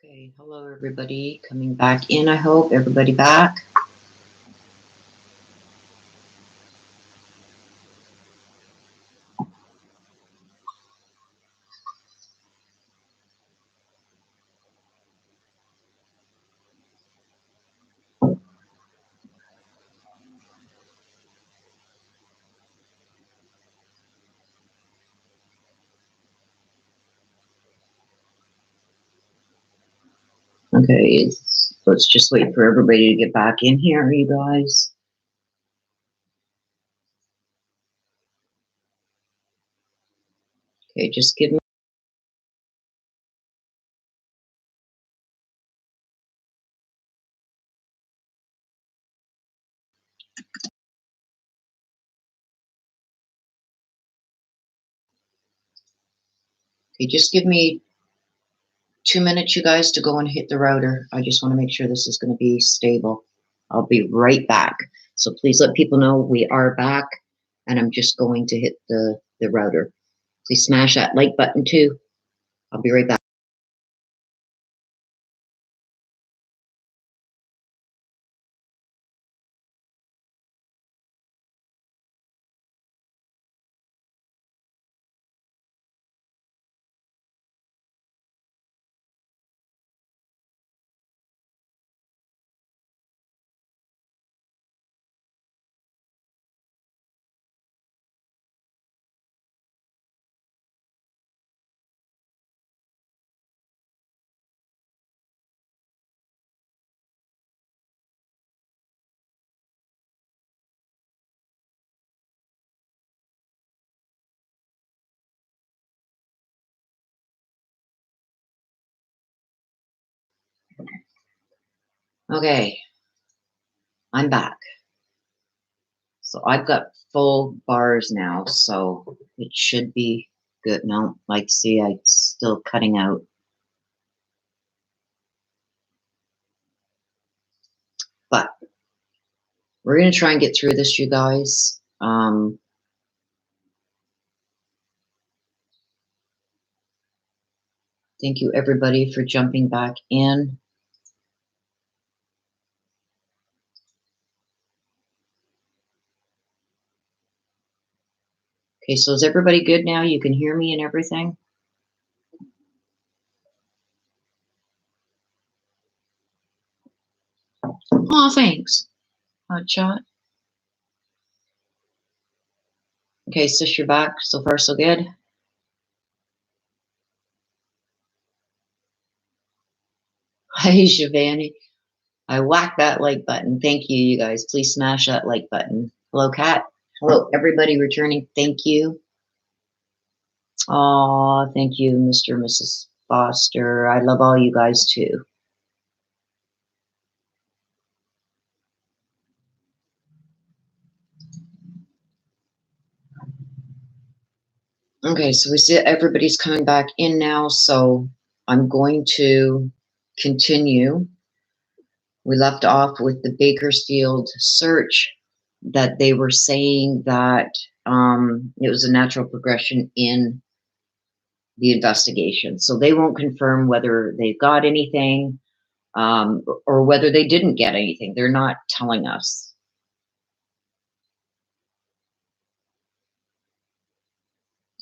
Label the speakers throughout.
Speaker 1: Okay, hello everybody, coming back in, I hope. Everybody back? Okay, let's just wait for everybody to get back in here, you guys. Okay, just give me... Okay, just give me 2 minutes, you guys, to go and hit the router. I just want to make sure this is going to be stable. I'll be right back. So please let people know we are back, and I'm just going to hit the router. Please smash that like button too. I'll be right back. Okay, I'm back. So I've got full bars now, so it should be good. No, like, see, I'm still cutting out. But we're going to try and get through this, you guys. Thank you, everybody, for jumping back in. Okay, so is everybody good now? You can hear me and everything? Oh, thanks. Hot shot. Okay, sis, you're back. So far, so good. Hi, Shivani. I whacked that like button. Thank you, you guys. Please smash that like button. Hello, Kat. Hello, everybody returning. Thank you. Oh, thank you, Mr. and Mrs. Foster. I love all you guys too. Okay, so we see everybody's coming back in now, so I'm going to continue. We left off with the Bakersfield search, that they were saying that it was a natural progression in the investigation. So they won't confirm whether they've got anything or whether they didn't get anything. They're not telling us.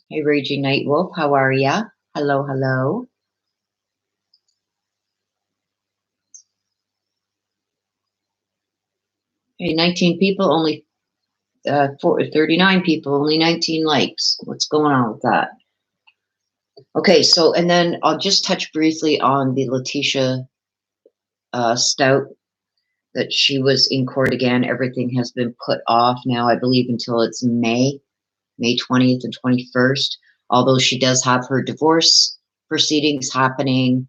Speaker 1: Hey, Raging Night Wolf, how are ya? Hello, hello. Hey, 19 people, only 39 people, only 19 likes. What's going on with that? Okay, so, and then I'll just touch briefly on the Letitia Stout, that she was in court again. Everything has been put off now, I believe, until it's May 20th and 21st, although she does have her divorce proceedings happening.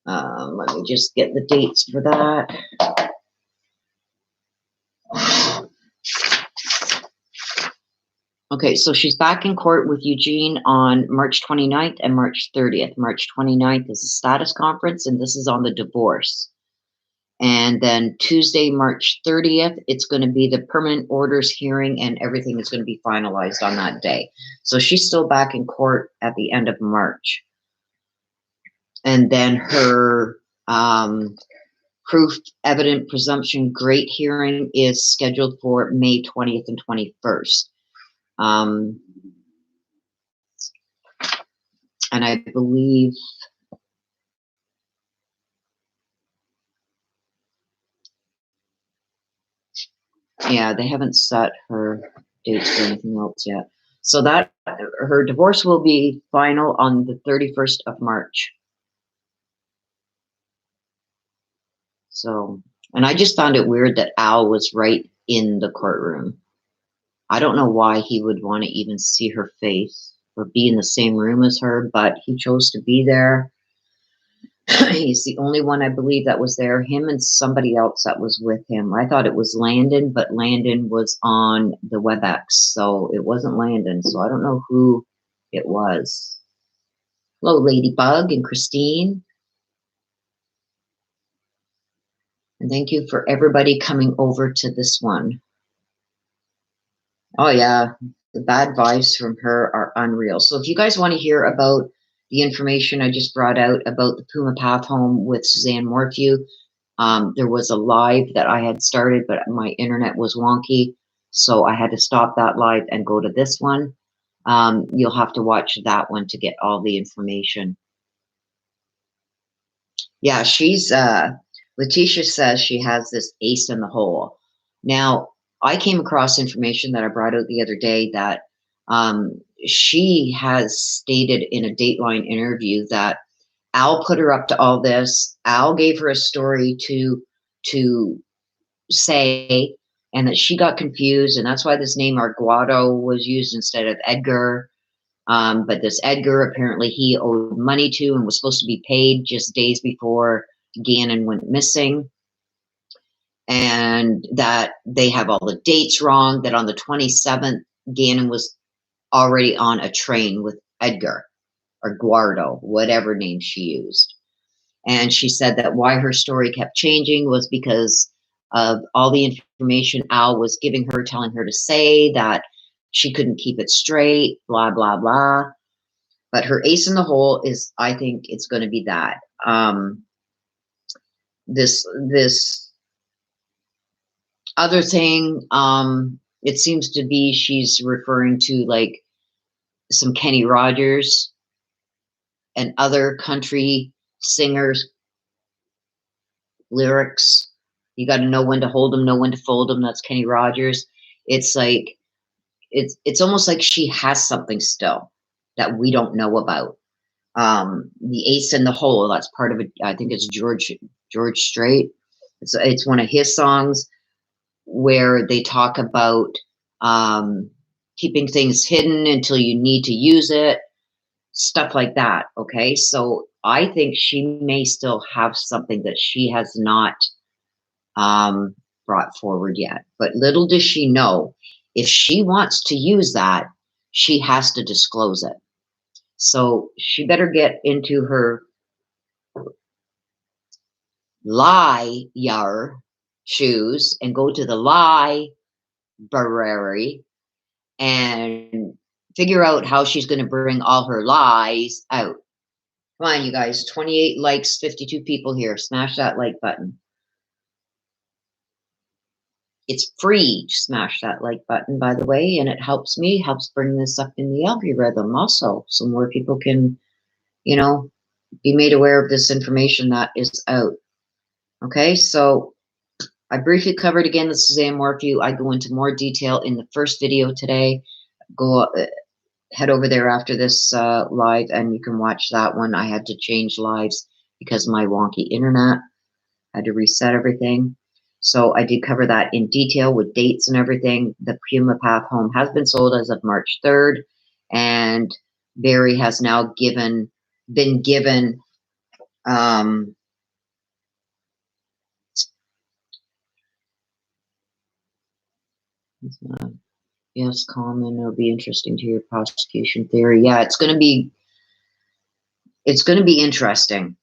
Speaker 1: Let me just get the dates for that. Okay, so she's back in court with Eugene on March 29th and March 30th. March 29th is a status conference, and this is on the divorce. And then Tuesday, March 30th, it's going to be the permanent orders hearing, and everything is going to be finalized on that day. So she's still back in court at the end of March. And then her proof evident presumption great hearing is scheduled for May 20th and 21st. And I believe yeah, they haven't set her dates or anything else yet. So that her divorce will be final on the 31st of March. So, and I just found it weird that Al was right in the courtroom. I don't know why he would want to even see her face or be in the same room as her, but he chose to be there. He's the only one, I believe, that was there. Him and somebody else that was with him. I thought it was Landon, but Landon was on the WebEx, so it wasn't Landon. So I don't know who it was. Hello, Ladybug and Christine. And thank you for everybody coming over to this one. Oh, yeah. The bad vibes from her are unreal. So if you guys want to hear about the information I just brought out about the Puma Path home with Suzanne Morphew, there was a live that I had started, but my internet was wonky, so I had to stop that live and go to this one. You'll have to watch that one to get all the information. Yeah, she's, Letitia says she has this ace in the hole. Now, I came across information that I brought out the other day that she has stated in a Dateline interview that Al put her up to all this. Al gave her a story to say, and that she got confused, and that's why this name Arguado was used instead of Edgar. But this Edgar, apparently he owed money to and was supposed to be paid just days before Gannon went missing. And that they have all the dates wrong, that on the 27th, Gannon was already on a train with Edgar, or Guardo, whatever name she used. And she said that why her story kept changing was because of all the information Al was giving her, telling her to say, that she couldn't keep it straight, blah, blah, blah. But her ace in the hole is, I think it's going to be that. This other thing, it seems to be she's referring to like some Kenny Rogers and other country singers lyrics. You got to know when to hold them, know when to fold them. That's Kenny Rogers. It's like, it's almost like she has something still that we don't know about. The ace in the hole, that's part of it. I think it's George Strait. It's one of his songs where they talk about keeping things hidden until you need to use it, stuff like that. Okay, so I think she may still have something that she has not brought forward yet. But little does she know, if she wants to use that, she has to disclose it. So she better get into her liar shoes and go to the library and figure out how she's going to bring all her lies out. Come on, you guys. 28 likes, 52 people here. Smash that like button. It's free to smash that like button, by the way, and it helps me, helps bring this up in the algorithm also, so more people can, you know, be made aware of this information that is out. Okay, so I briefly covered again the Suzanne Morphew. I go into more detail in the first video today. Go head over there after this live, and you can watch that one. I had to change lives because of my wonky internet. I had to reset everything. So I did cover that in detail with dates and everything. The Puma Path home has been sold as of March 3rd, and Barry has now been given yes, common. It'll be interesting to hear prosecution theory. Yeah, it's going to be interesting.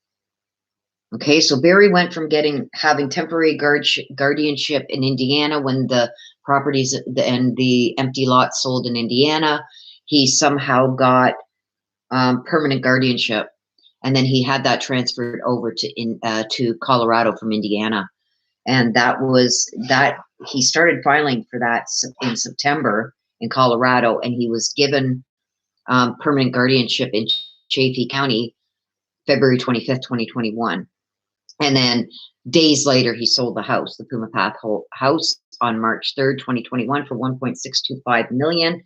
Speaker 1: Okay, so Barry went from having temporary guardianship in Indiana when the properties and the empty lots sold in Indiana. He somehow got permanent guardianship, And then he had that transferred over to Colorado from Indiana. And that was that he started filing for that in September in Colorado, and he was given permanent guardianship in Chaffee County, February 25th, 2021. And then days later, he sold the house, the Puma Path house, on March 3rd, 2021 for $1.625 million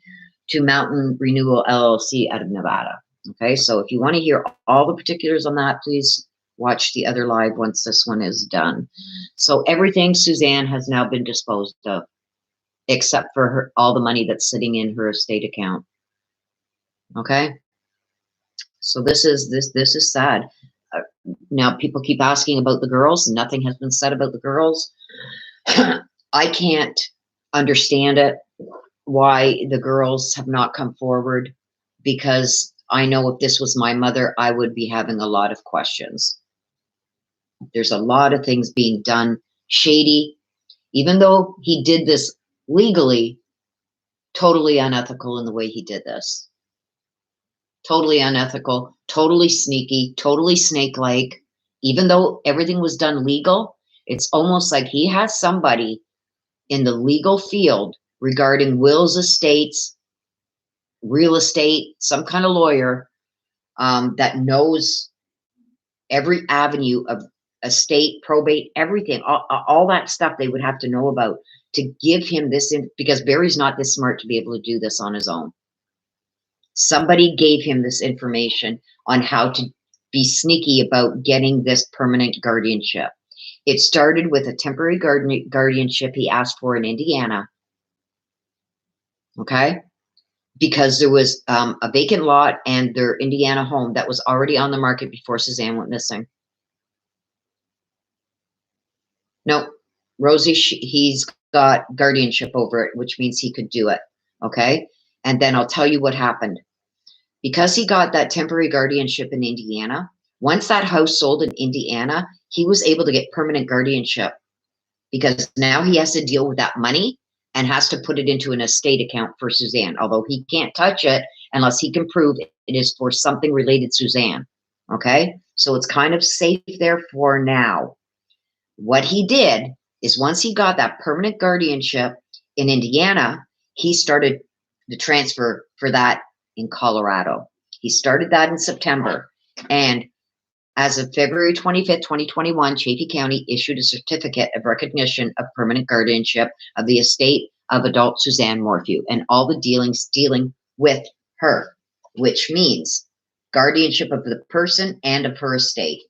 Speaker 1: to Mountain Renewal LLC out of Nevada. Okay, so if you want to hear all the particulars on that, please watch the other live once this one is done. So everything Suzanne has now been disposed of, except for all the money that's sitting in her estate account. Okay, so this is sad. Now people keep asking about the girls. Nothing has been said about the girls. I can't understand it, why the girls have not come forward, because I know if this was my mother, I would be having a lot of questions. There's a lot of things being done shady, even though he did this legally, totally unethical in the way he did this. Totally unethical, totally sneaky, totally snake-like. Even though everything was done legal, it's almost like he has somebody in the legal field regarding wills, estates, real estate, some kind of lawyer that knows every avenue of estate, probate, everything, all that stuff they would have to know about to give him this, because Barry's not this smart to be able to do this on his own. Somebody gave him this information on how to be sneaky about getting this permanent guardianship. It started with a temporary guardianship he asked for in Indiana. Okay? Because there was a vacant lot and their Indiana home that was already on the market before Suzanne went missing. No, Rosie, he's got guardianship over it, which means he could do it. Okay? And then I'll tell you what happened. Because he got that temporary guardianship in Indiana, once that house sold in Indiana, he was able to get permanent guardianship, because now he has to deal with that money and has to put it into an estate account for Suzanne, although he can't touch it unless he can prove it is for something related to Suzanne. Okay? So it's kind of safe there for now. What he did is once he got that permanent guardianship in Indiana, he started the transfer for that in Colorado. He started that in September. And as of February 25th, 2021, Chaffee County issued a certificate of recognition of permanent guardianship of the estate of adult Suzanne Morphew and all the dealings dealing with her, which means guardianship of the person and of her estate.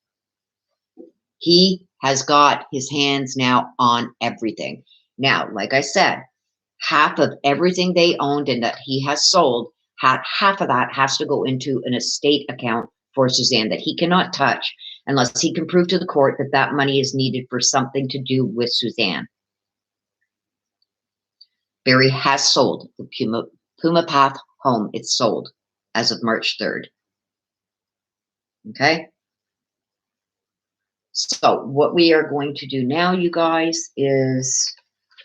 Speaker 1: He has got his hands now on everything. Now, like I said, half of everything they owned and that he has sold, half of that has to go into an estate account for Suzanne that he cannot touch unless he can prove to the court that that money is needed for something to do with Suzanne. Barry has sold the Puma Path home. It's sold as of March 3rd. Okay? So what we are going to do now, you guys, is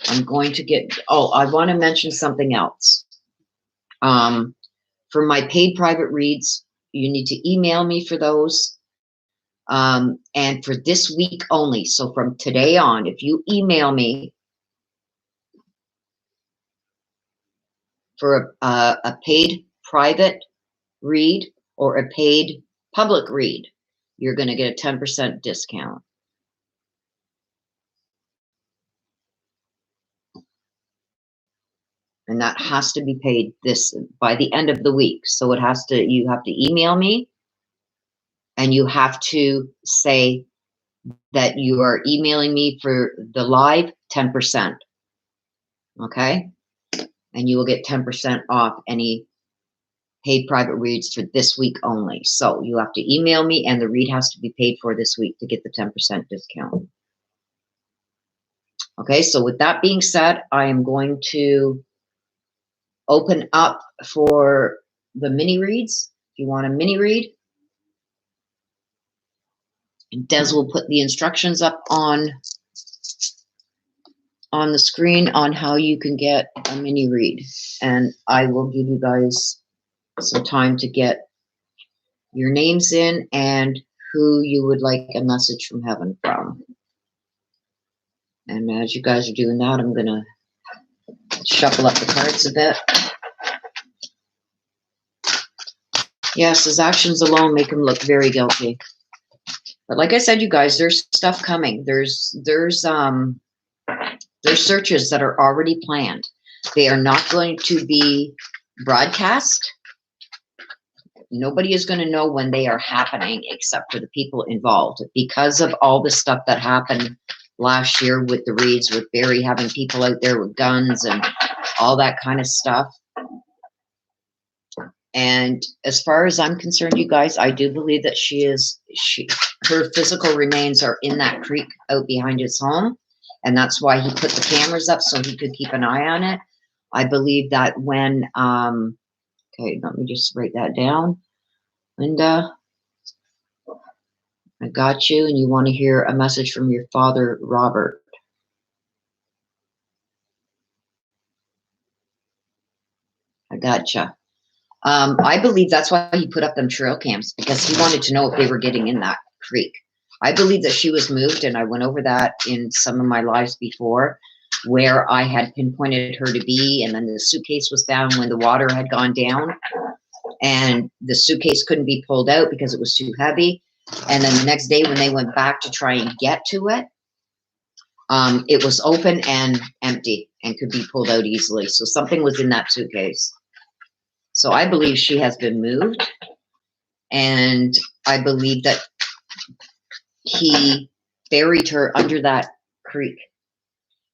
Speaker 1: I'm going to get, I want to mention something else. For my paid private reads, you need to email me for those. And for this week only, so from today on, if you email me for a paid private read or a paid public read, you're going to get a 10% discount. And that has to be paid by the end of the week. So it has to, you have to email me and you have to say that you are emailing me for the live 10%. Okay? And you will get 10% off any paid private reads for this week only. So you have to email me and the read has to be paid for this week to get the 10% discount. Okay, so with that being said, I am going to open up for the mini reads. If you want a mini read, Des will put the instructions up on the screen on how you can get a mini read. And I will give you guys some time to get your names in and who you would like a message from heaven from. And as you guys are doing that, I'm going to shuffle up the cards a bit. Yes, his actions alone make him look very guilty. But like I said, you guys, there's stuff coming. There's searches that are already planned. They are not going to be broadcast. Nobody is going to know when they are happening except for the people involved, because of all the stuff that happened last year with the reads, with Barry having people out there with guns and all that kind of stuff. And as far as I'm concerned, you guys, I do believe that her physical remains are in that creek out behind his home. And that's why he put the cameras up, so he could keep an eye on it. I believe that when, okay, let me just write that down. Linda, I got you, and you want to hear a message from your father, Robert. I gotcha. I believe that's why he put up them trail cams, because he wanted to know if they were getting in that creek. I believe that she was moved, and I went over that in some of my lives before, where I had pinpointed her to be, and then the suitcase was found when the water had gone down, and the suitcase couldn't be pulled out because it was too heavy. And then the next day when they went back to try and get to it, it was open and empty and could be pulled out easily. So something was in that suitcase. So I believe she has been moved, and I believe that he buried her under that creek.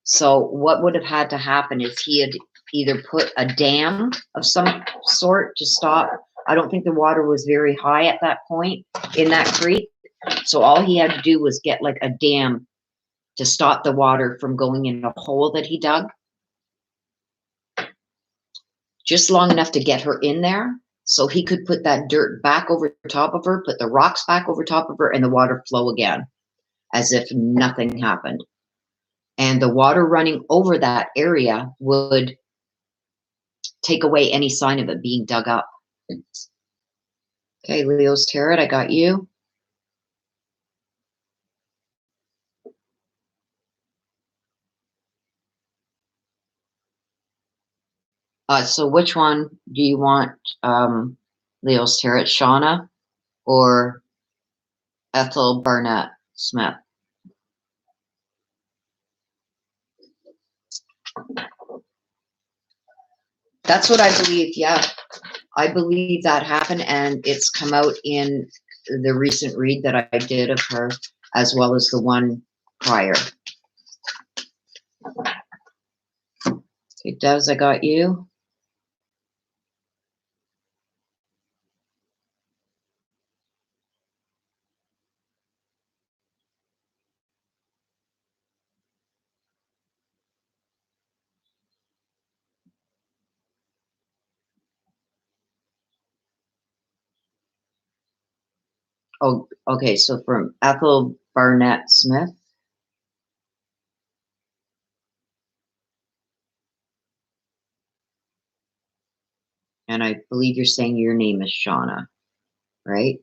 Speaker 1: So what would have had to happen is he had either put a dam of some sort to stop. I don't think the water was very high at that point in that creek. So all he had to do was get like a dam to stop the water from going in a hole that he dug, just long enough to get her in there, so he could put that dirt back over top of her, put the rocks back over top of her, and the water flow again as if nothing happened. And the water running over that area would take away any sign of it being dug up. Okay, Leo's Tarot, I got you. So which one do you want, Leo's Tarot, Shauna or Ethel Barnett Smith? That's what I believe, yeah. I believe that happened, and it's come out in the recent read that I did of her, as well as the one prior. Okay, Devs, I got you. Oh, okay, so from Ethel Barnett Smith. And I believe you're saying your name is Shauna, right?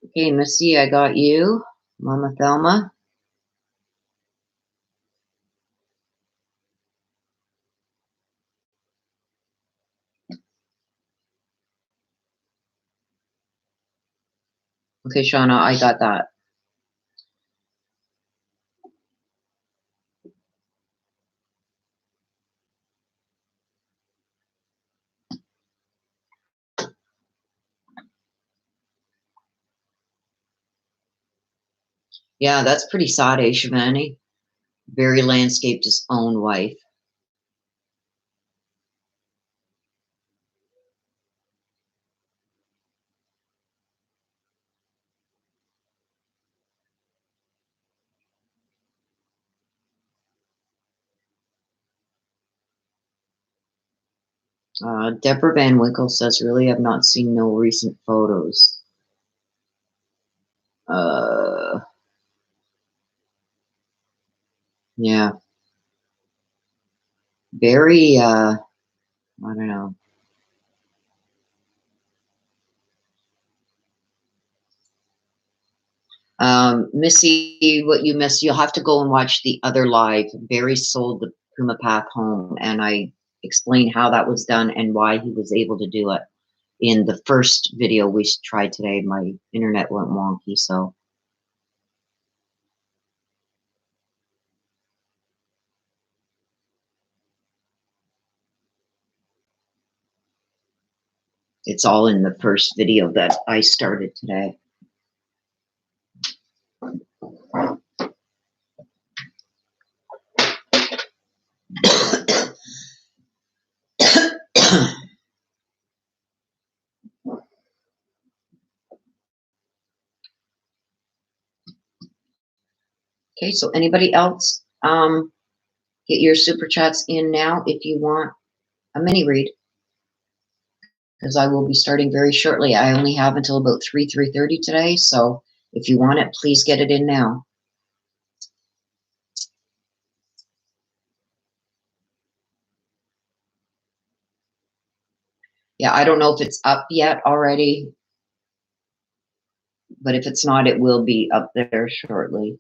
Speaker 1: Okay, Missy, I got you. Mama Thelma. Okay, Shauna, I got that. Yeah, that's pretty sad, eh, Shivani? Very landscaped his own wife. Deborah Van Winkle says, really, I've not seen no recent photos. Yeah. Very, I don't know. Missy, what you missed, you'll have to go and watch the other live. Barry sold the Puma Path home, and I explained how that was done and why he was able to do it. In the first video we tried today, my internet went wonky, so. It's all in the first video that I started today. Okay, so anybody else, get your super chats in now if you want a mini read, because I will be starting very shortly. I only have until about 3:30 today, so if you want it, please get it in now. Yeah, I don't know if it's up yet already, but if it's not, it will be up there shortly.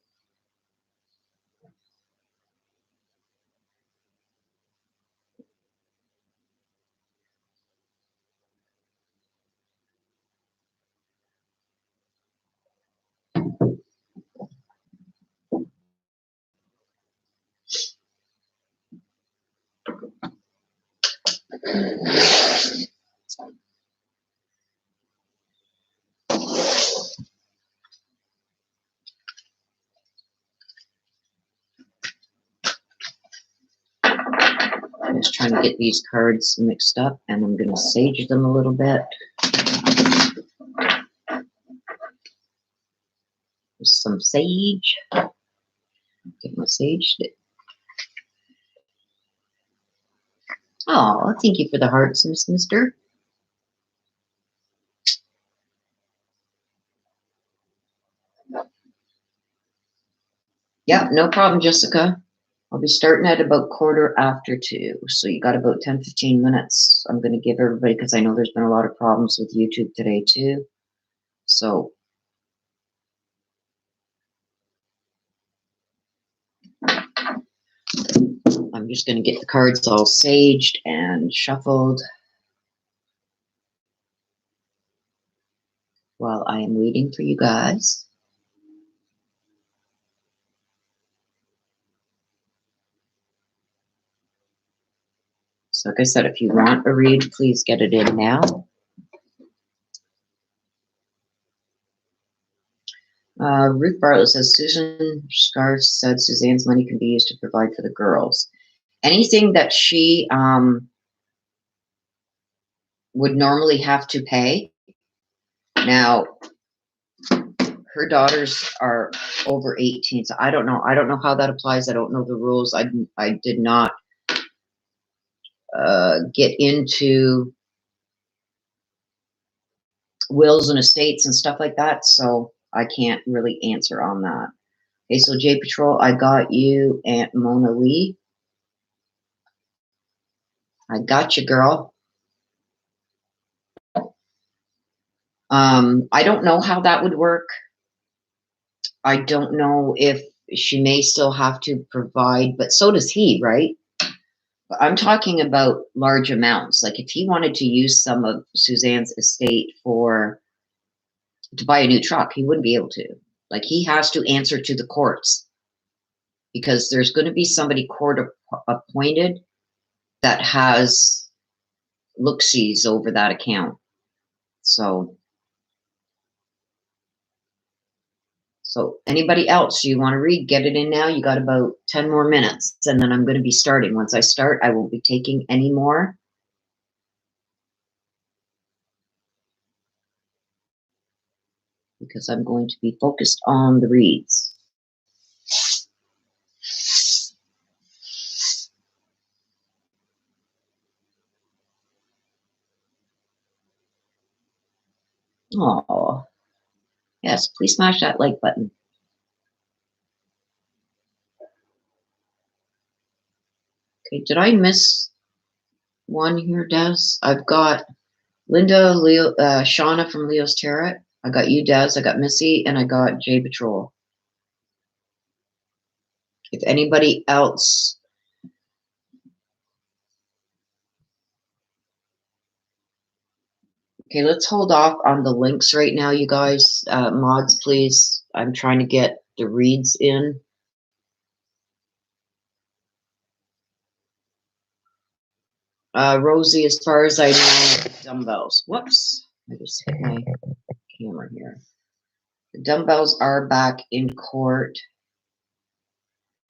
Speaker 1: I'm just trying to get these cards mixed up, and I'm going to sage them a little bit. Some sage. Get my sage. Oh, thank you for the hearts, Mister. Yeah, no problem, Jessica. I'll be starting at about 2:15, so you got about 10-15 minutes. I'm going to give everybody, because I know there's been a lot of problems with YouTube today too. So I'm just going to get the cards all saged and shuffled while I am waiting for you guys. So like I said, if you want a read, please get it in now. Ruth Bartlett says, Susan Scarf said Suzanne's money can be used to provide for the girls. Anything that she would normally have to pay. Now, her daughters are over 18, so I don't know. I don't know how that applies. I don't know the rules. I did not get into wills and estates and stuff like that, so I can't really answer on that. Okay, so J Patrol, I got you, Aunt Mona Lee. I got you, girl. I don't know how that would work. I don't know if she may still have to provide, but so does he, right? I'm talking about large amounts. Like if he wanted to use some of Suzanne's estate to buy a new truck, he wouldn't be able to. Like he has to answer to the courts, because there's going to be somebody court appointed that has look-sees over that account. So anybody else you want to read, get it in now. You got about 10 more minutes, and then I'm going to be starting. Once I start, I won't be taking any more. Because I'm going to be focused on the reads. Oh, yes, please smash that like button. Okay, did I miss one here, Des? I've got Linda, Leo, Shauna from Leo's Tarot. I got you, Des. I got Missy, and I got J Patrol. If anybody else, okay, let's hold off on the links right now, you guys. Mods, please. I'm trying to get the reads in. Rosie, as far as I know, dumbbells. Whoops, I just hit my camera here. The dumbbells are back in court.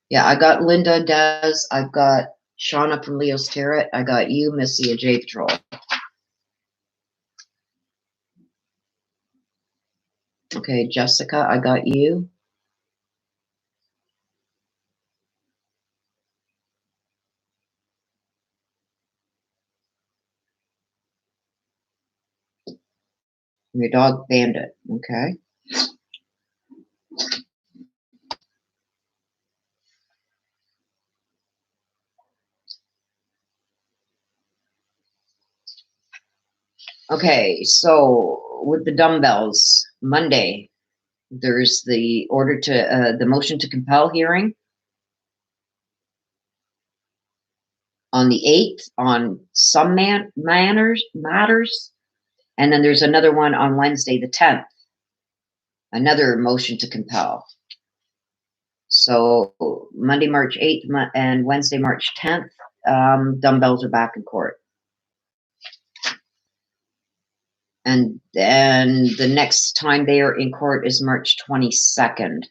Speaker 1: Yeah, I got Linda, Des. I've got Shauna from Leo's Tarot. I got you, Missy, and J Patrol. Okay, Jessica, I got you. Your dog Bandit. Okay. Okay, so with the dumbbells, Monday, there's the order to the motion to compel hearing on the 8th on some matters, and then there's another one on Wednesday, the 10th, another motion to compel. So Monday, March 8th and Wednesday, March 10th, dumbbells are back in court. And then the next time they are in court is March 22nd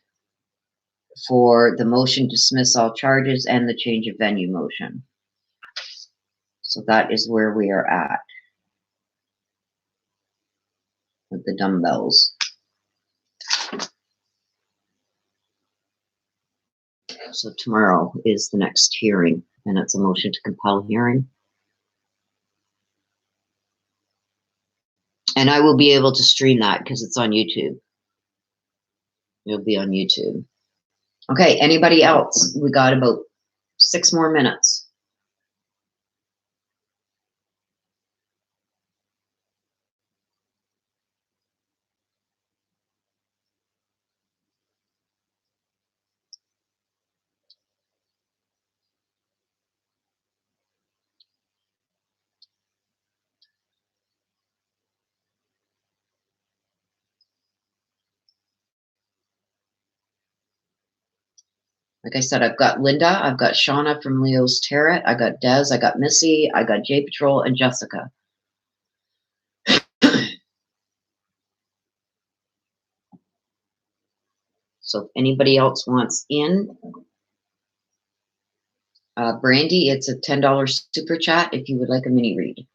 Speaker 1: for the motion to dismiss all charges and the change of venue motion. So that is where we are at with the dumbbells. So tomorrow is the next hearing, and it's a motion to compel hearing. And I will be able to stream that because it's on YouTube. It'll be on YouTube. Okay, anybody else? We got about 6 more minutes. Like I said, I've got Linda, I've got Shauna from Leo's Tarot, I got Des, I got Missy, I got J Patrol, and Jessica. So if anybody else wants in, Brandy, it's a $10 super chat if you would like a mini read.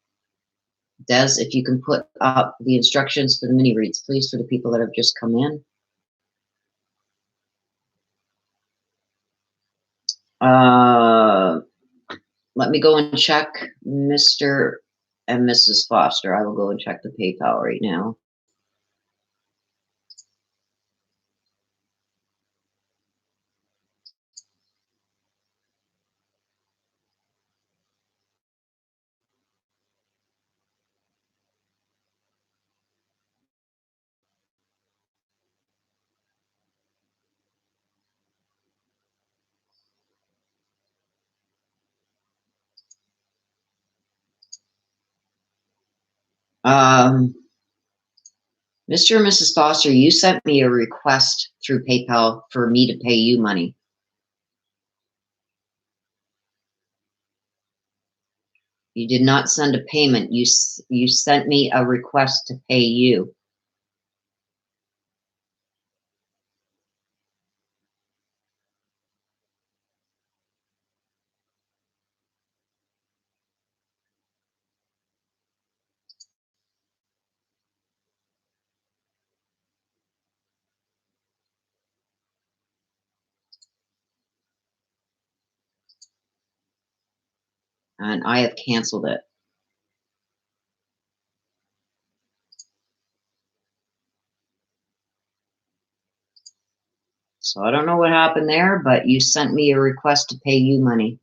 Speaker 1: Des, if you can put up the instructions for the mini reads, please, for the people that have just come in. Let me go and check Mr. and Mrs. Foster. I will go and check the PayPal right now. Mr. and Mrs. Foster, you sent me a request through PayPal for me to pay you money. You did not send a payment. You sent me a request to pay you. And I have canceled it. So I don't know what happened there, but you sent me a request to pay you money.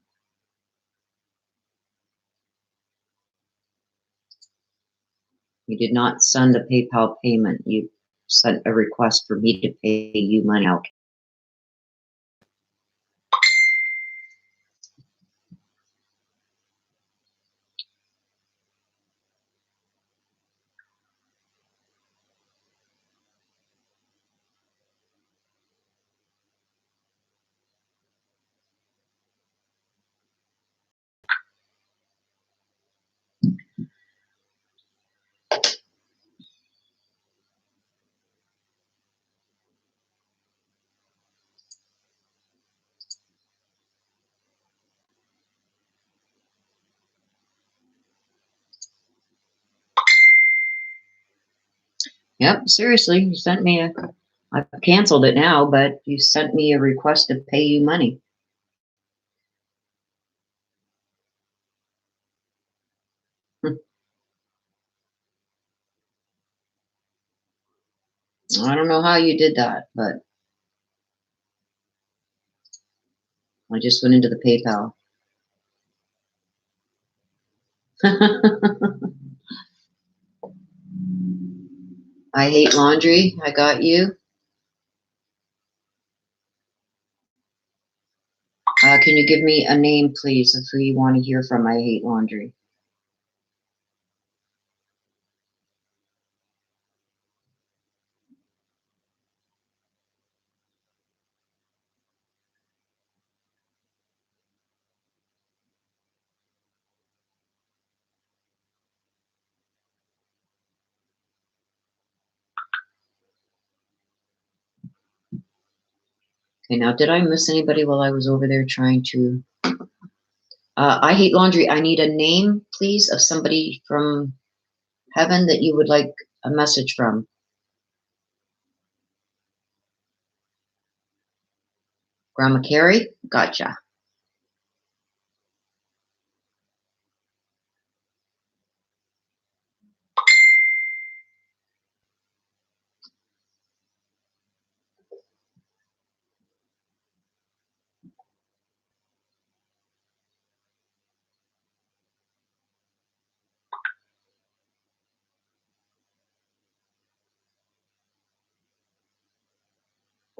Speaker 1: You did not send a PayPal payment. You sent a request for me to pay you money out. Yep, seriously, you sent me a, I've canceled it now, but you sent me a request to pay you money. I don't know how you did that, but I just went into the PayPal. I hate laundry. I got you. Can you give me a name, please, of who you want to hear from? I hate laundry. Okay, now did I miss anybody while I was over there trying to? I hate laundry. I need a name, please, of somebody from heaven that you would like a message from. Grandma Carrie? Gotcha.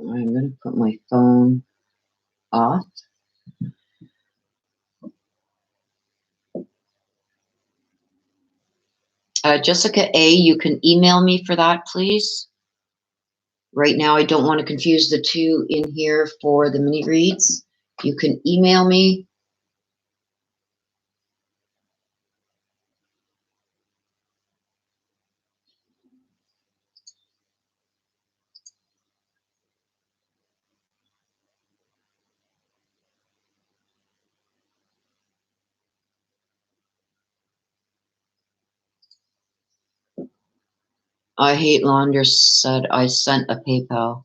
Speaker 1: I'm going to put my phone off. Jessica A., you can email me for that, please. Right now, I don't want to confuse the two in here for the mini reads. You can email me. I hate laundry said I sent a PayPal.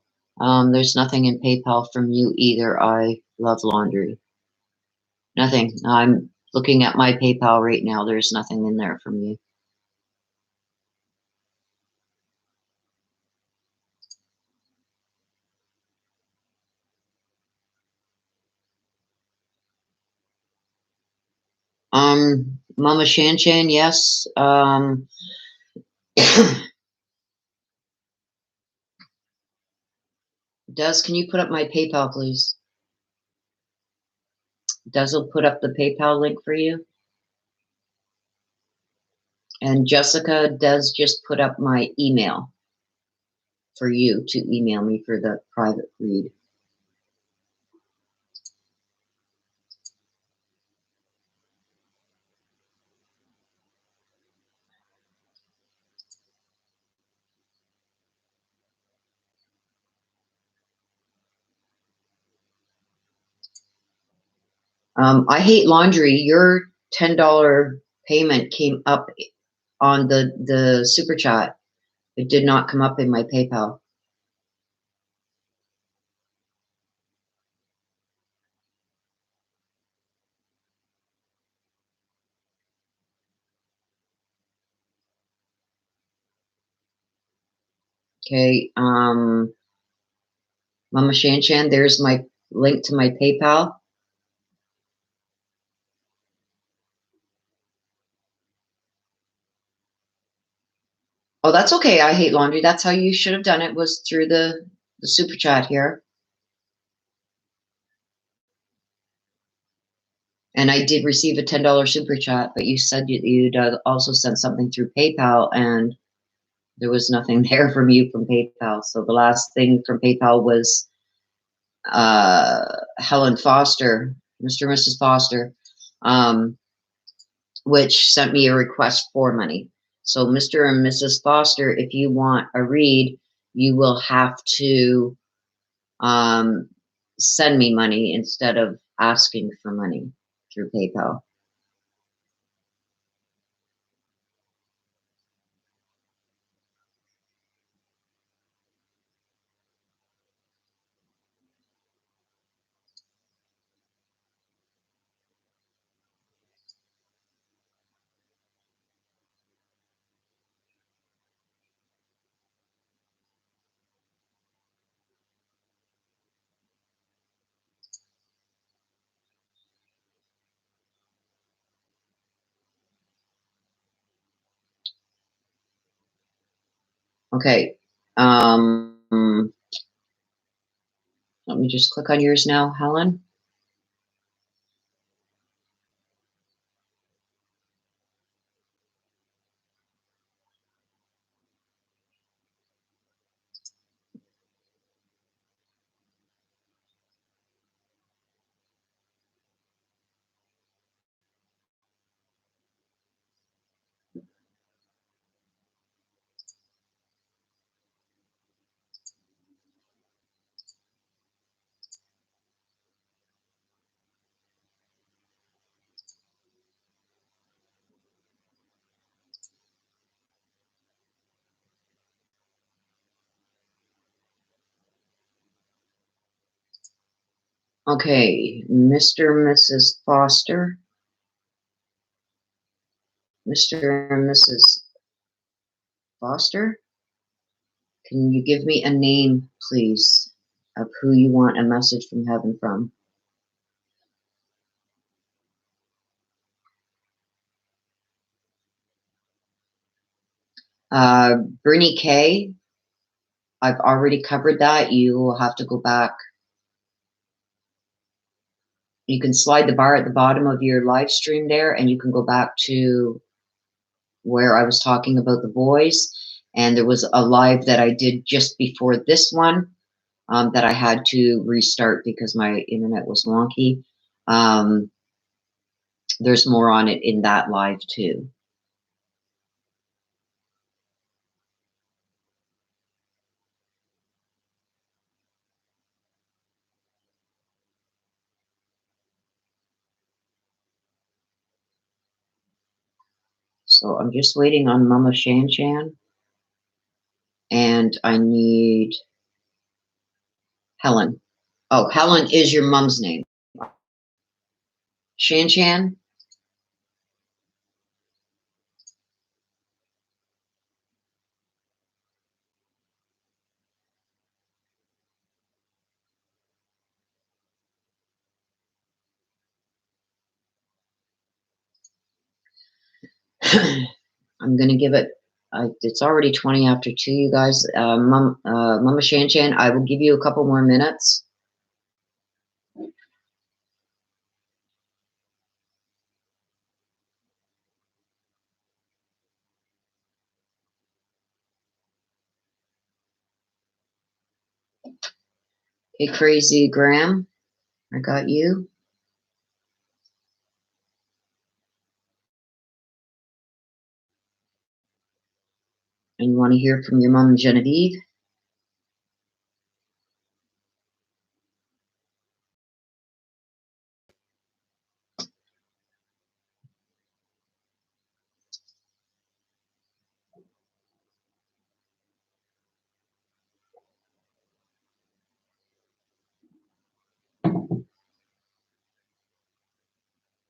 Speaker 1: There's nothing in PayPal from you either. I love laundry. Nothing. I'm looking at my PayPal right now. There's nothing in there from you. Mama Shan Shan, yes. Des, can you put up my PayPal, please? Des will put up the PayPal link for you. And Jessica, Des just put up my email for you to email me for the private read. I hate laundry. Your $10 payment came up on the super chat. It did not come up in my PayPal. Okay. Mama Shan Shan, there's my link to my PayPal. Oh, that's okay. I hate laundry. That's how you should have done it, was through the super chat here. And I did receive a $10 super chat, but you said you'd also sent something through PayPal, and there was nothing there from you from PayPal. So the last thing from PayPal was Helen Foster, Mr. and Mrs. Foster, which sent me a request for money. So Mr. and Mrs. Foster, if you want a read, you will have to send me money instead of asking for money through PayPal. Okay. Let me just click on yours now, Helen. Okay, Mr. and Mrs. Foster. Mr. and Mrs. Foster, can you give me a name, please, of who you want a message from heaven from? Brittany K, I've already covered that. You will have to go back. You can slide the bar at the bottom of your live stream there, and you can go back to where I was talking about the boys. And there was a live that I did just before this one that I had to restart because my internet was wonky. There's more on it in that live too. So I'm just waiting on Mama Shan Shan. And I need Helen. Oh, Helen is your mom's name. Shan Shan? I'm going to give it, it's already 20 after 2, you guys. Mama Shan Shan, I will give you a couple more minutes. Hey, Crazy Graham, I got you. And you want to hear from your mom, Genevieve?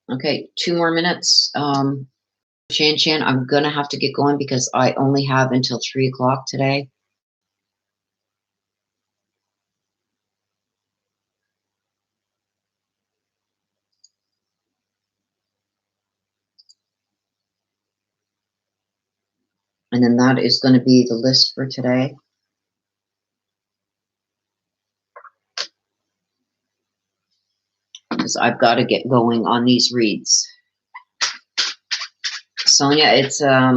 Speaker 1: Okay, 2 more minutes. Shan Shan, I'm going to have to get going because I only have until 3 o'clock today. And then that is going to be the list for today. Because I've got to get going on these reads. Sonia, it's a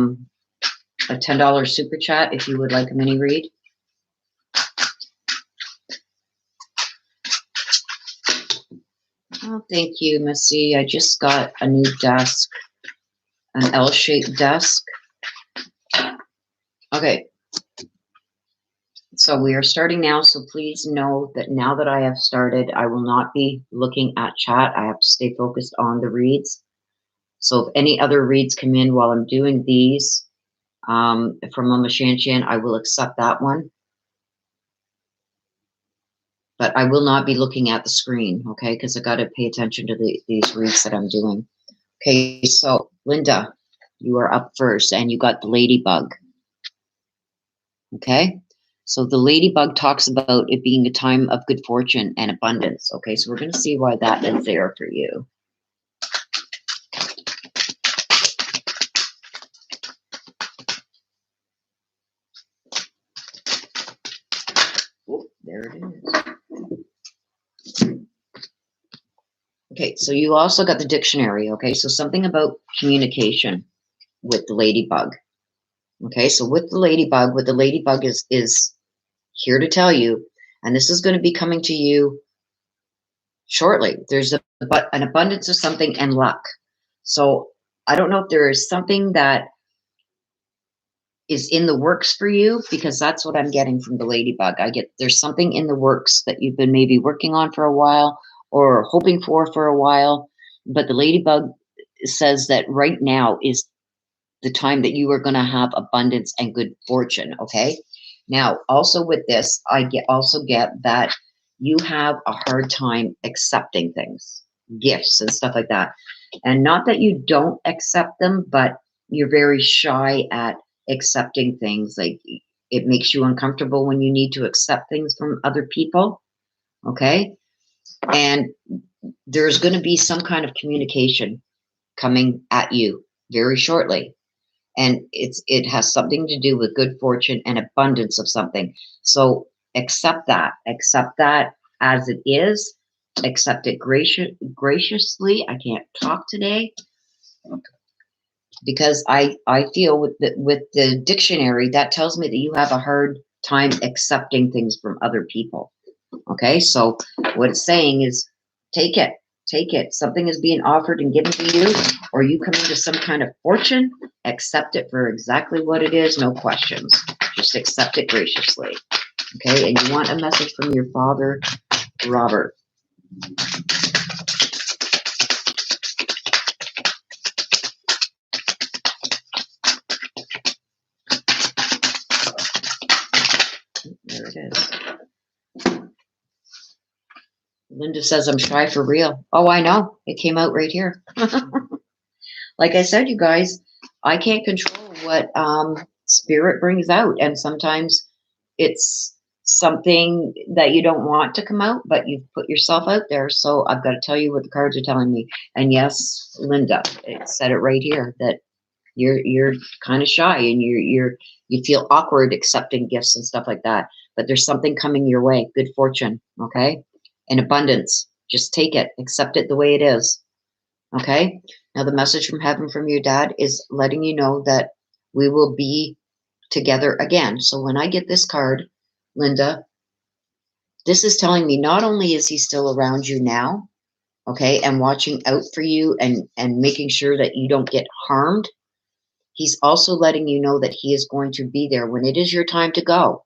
Speaker 1: $10 super chat if you would like a mini read. Oh, thank you, Missy. I just got a new desk, an L-shaped desk. Okay. So we are starting now, so please know that now that I have started, I will not be looking at chat. I have to stay focused on the reads. So if any other reads come in while I'm doing these from Mama Shanshan, I will accept that one. But I will not be looking at the screen, okay? Because I got to pay attention to these reads that I'm doing. Okay, so Linda, you are up first, and you got the ladybug. Okay? So the ladybug talks about it being a time of good fortune and abundance. Okay, so we're going to see why that is there for you. Ooh, there it is. Okay, so you also got the dictionary. Okay, so something about communication with the ladybug. Okay, so with the ladybug, what the ladybug is here to tell you, and this is going to be coming to you shortly. There's an abundance of something and luck. So I don't know if there is something that is in the works for you, because that's what I'm getting from the ladybug. There's something in the works that you've been maybe working on for a while or hoping for a while, but the ladybug says that right now is the time that you are going to have abundance and good fortune. Okay. Now, also with this, I also get that you have a hard time accepting things, gifts and stuff like that. And not that you don't accept them, but you're very shy at accepting things. Like, it makes you uncomfortable when you need to accept things from other people. Okay. And there's going to be some kind of communication coming at you very shortly. And it has something to do with good fortune and abundance of something. So accept that as it is. Accept it graciously. I can't talk today because I feel with the dictionary that tells me that you have a hard time accepting things from other people. Okay, so what it's saying is take it. Something is being offered and given to you, or you come into some kind of fortune. Accept it for exactly what it is, no questions. Just accept it graciously. Okay, and you want a message from your father, Robert. There it is. Linda says, I'm shy for real. Oh, I know. It came out right here. Like I said, you guys, I can't control what spirit brings out. And sometimes it's something that you don't want to come out, but you've put yourself out there. So I've got to tell you what the cards are telling me. And yes, Linda, it said it right here that you're kind of shy and you feel awkward accepting gifts and stuff like that. But there's something coming your way. Good fortune. Okay. In abundance. Just take it. Accept it the way it is. Okay. Now the message from heaven from your dad is letting you know that we will be together again. So when I get this card, Linda, this is telling me not only is he still around you now, okay, and watching out for you and making sure that you don't get harmed, he's also letting you know that he is going to be there when it is your time to go.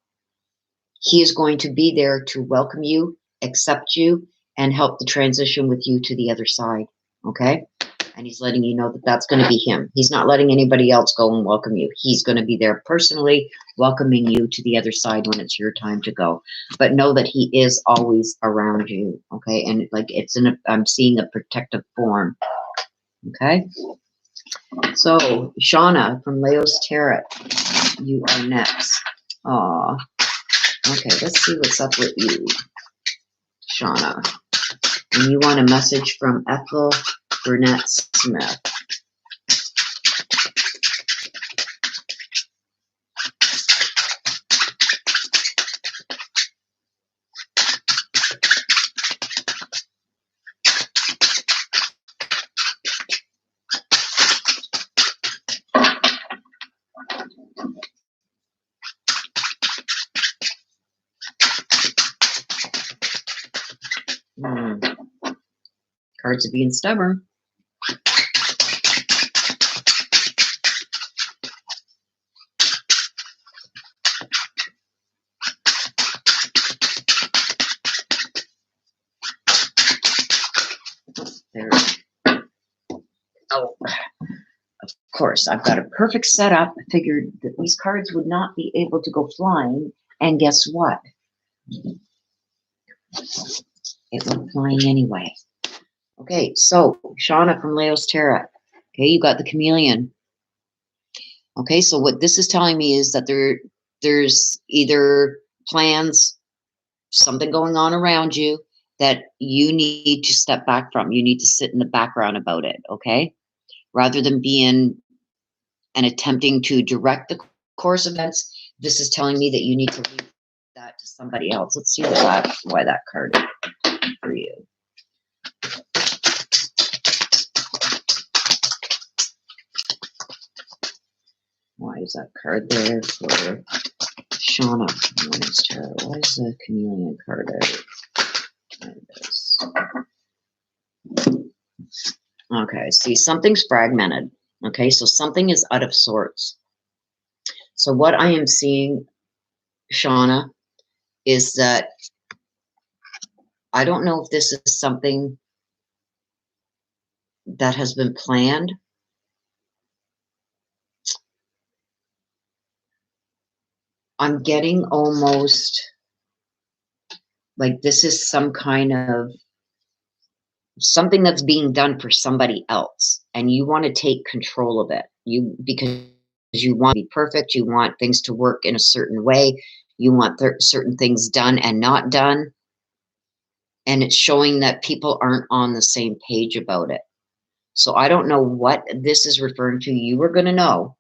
Speaker 1: He is going to be there to welcome you, accept you, and help the transition with you to the other side. Okay. And he's letting you know that that's going to be him. He's not letting anybody else go and welcome you. He's going to be there personally welcoming you to the other side when it's your time to go. But know that he is always around you. Okay. And like I'm seeing a protective form. Okay. So Shauna from Leo's Tarot, you are next. Aw. Okay. Let's see what's up with you, Shauna. And you want a message from Ethel Burnett Smith. Cards are being stubborn. There. Oh, of course, I've got a perfect setup. I figured that these cards would not be able to go flying. And guess what? It went flying anyway. Okay, so Shauna from Leo's Tarot. Okay, you got the chameleon. Okay, so what this is telling me is that there's either plans, something going on around you that you need to step back from. You need to sit in the background about it, okay? Rather than being and attempting to direct the course of events, this is telling me that you need to leave that to somebody else. Let's see why that card is for you. Why is that card there for Shauna? Why is the chameleon card there? Okay, see, something's fragmented. Okay, so something is out of sorts. So what I am seeing, Shauna, is that I don't know if this is something that has been planned. I'm getting almost like this is some kind of something that's being done for somebody else, and you want to take control of it. Because you want to be perfect, you want things to work in a certain way, you want certain things done and not done, and it's showing that people aren't on the same page about it. So I don't know what this is referring to. You are going to know,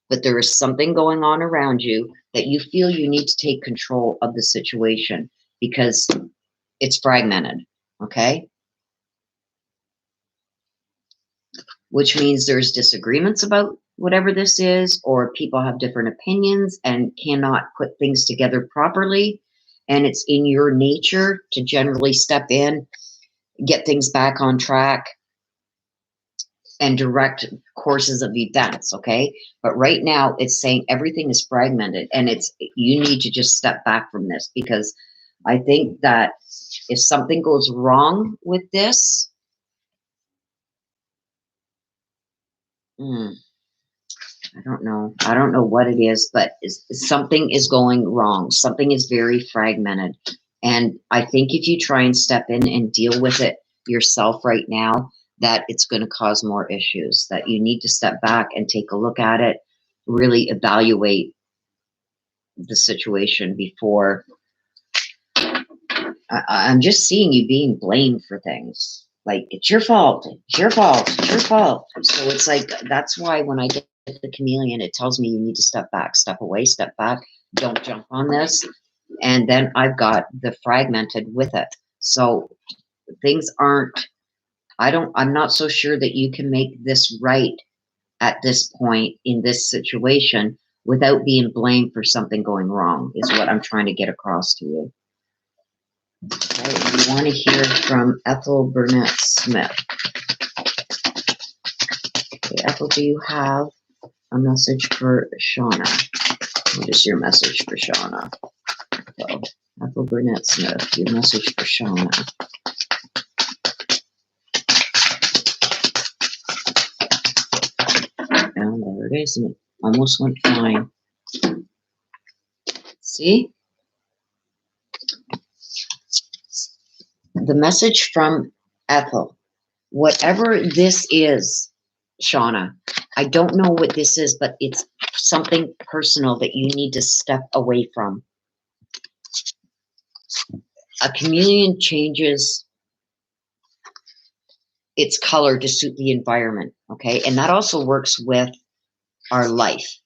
Speaker 1: but there is something going on around you that you feel you need to take control of the situation because it's fragmented, okay? Which means there's disagreements about whatever this is, or people have different opinions and cannot put things together properly. And it's in your nature to generally step in, get things back on track, and direct courses of events, okay? But right now it's saying everything is fragmented, and you need to just step back from this, because I think that if something goes wrong with this, I don't know. I don't know what it is, but something is going wrong. Something is very fragmented. And I think if you try and step in and deal with it yourself right now, that it's going to cause more issues, that you need to step back and take a look at it, really evaluate the situation before. I'm just seeing you being blamed for things. Like, it's your fault, it's your fault, it's your fault. So it's like, that's why when I get the chameleon, it tells me you need to step back, step away, step back, don't jump on this. And then I've got the fragmented with it. So things aren't, I'm not so sure that you can make this right at this point in this situation without being blamed for something going wrong, is what I'm trying to get across to you. Okay, we want to hear from Ethel Burnett Smith. Okay, Ethel, do you have a message for Shauna? What is your message for Shauna? So, Ethel Burnett Smith, your message for Shauna. And there it is, and it almost went fine. See? The message from Ethel. Whatever this is, Shauna, I don't know what this is, but it's something personal that you need to step away from. A chameleon changes its color to suit the environment, okay? And that also works with our life.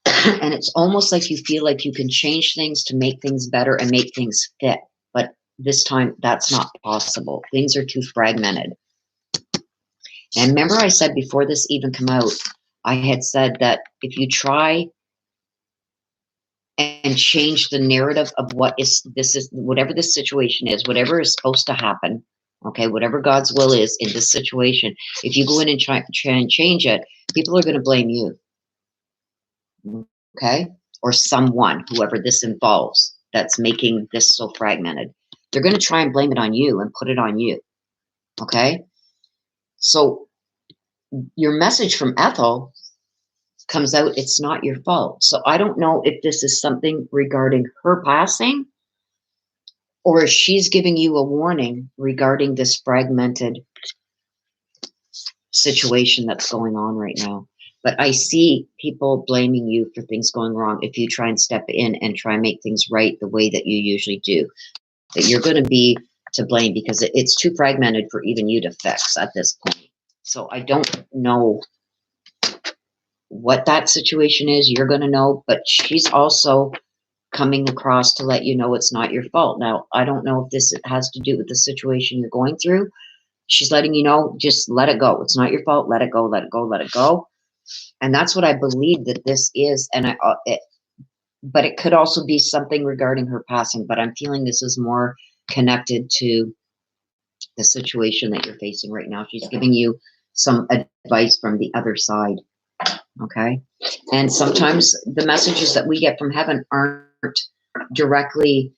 Speaker 1: And it's almost like you feel like you can change things to make things better and make things fit. But this time, that's not possible. Things are too fragmented. And remember I said before this even come out, I had said that if you try and change the narrative of whatever this situation is, whatever is supposed to happen. Okay, whatever God's will is in this situation, if you go in and try and change it, people are going to blame you. Okay, or someone, whoever this involves, that's making this so fragmented. They're going to try and blame it on you and put it on you. Okay, so your message from Ethel comes out, it's not your fault. So I don't know if this is something regarding her passing, or if she's giving you a warning regarding this fragmented situation that's going on right now. But I see people blaming you for things going wrong if you try and step in and try and make things right the way that you usually do. That you're going to be to blame because it's too fragmented for even you to fix at this point. So I don't know what that situation is. You're going to know, but she's also coming across to let you know it's not your fault. Now, I don't know if this has to do with the situation you're going through. She's letting you know, just let it go. It's not your fault. Let it go, let it go, let it go. And that's what I believe that this is. And but it could also be something regarding her passing, but I'm feeling this is more connected to the situation that you're facing right now. She's giving you some advice from the other side. Okay. And sometimes the messages that we get from heaven aren't directly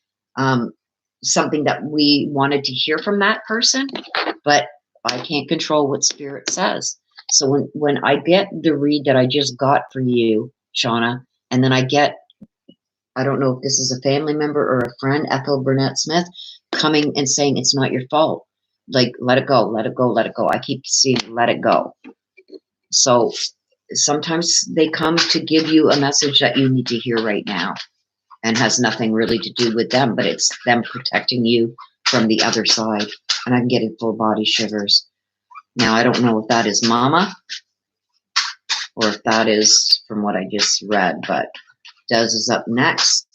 Speaker 1: something that we wanted to hear from that person, but I can't control what spirit says. So when I get the read that I just got for you, Shauna, and then I don't know if this is a family member or a friend, Ethel Burnett Smith, coming and saying it's not your fault. Like, let it go, let it go, let it go. I keep seeing let it go. So sometimes they come to give you a message that you need to hear right now and has nothing really to do with them, but it's them protecting you from the other side. And I'm getting full body shivers. Now, I don't know if that is Mama or if that is from what I just read, but Des is up next.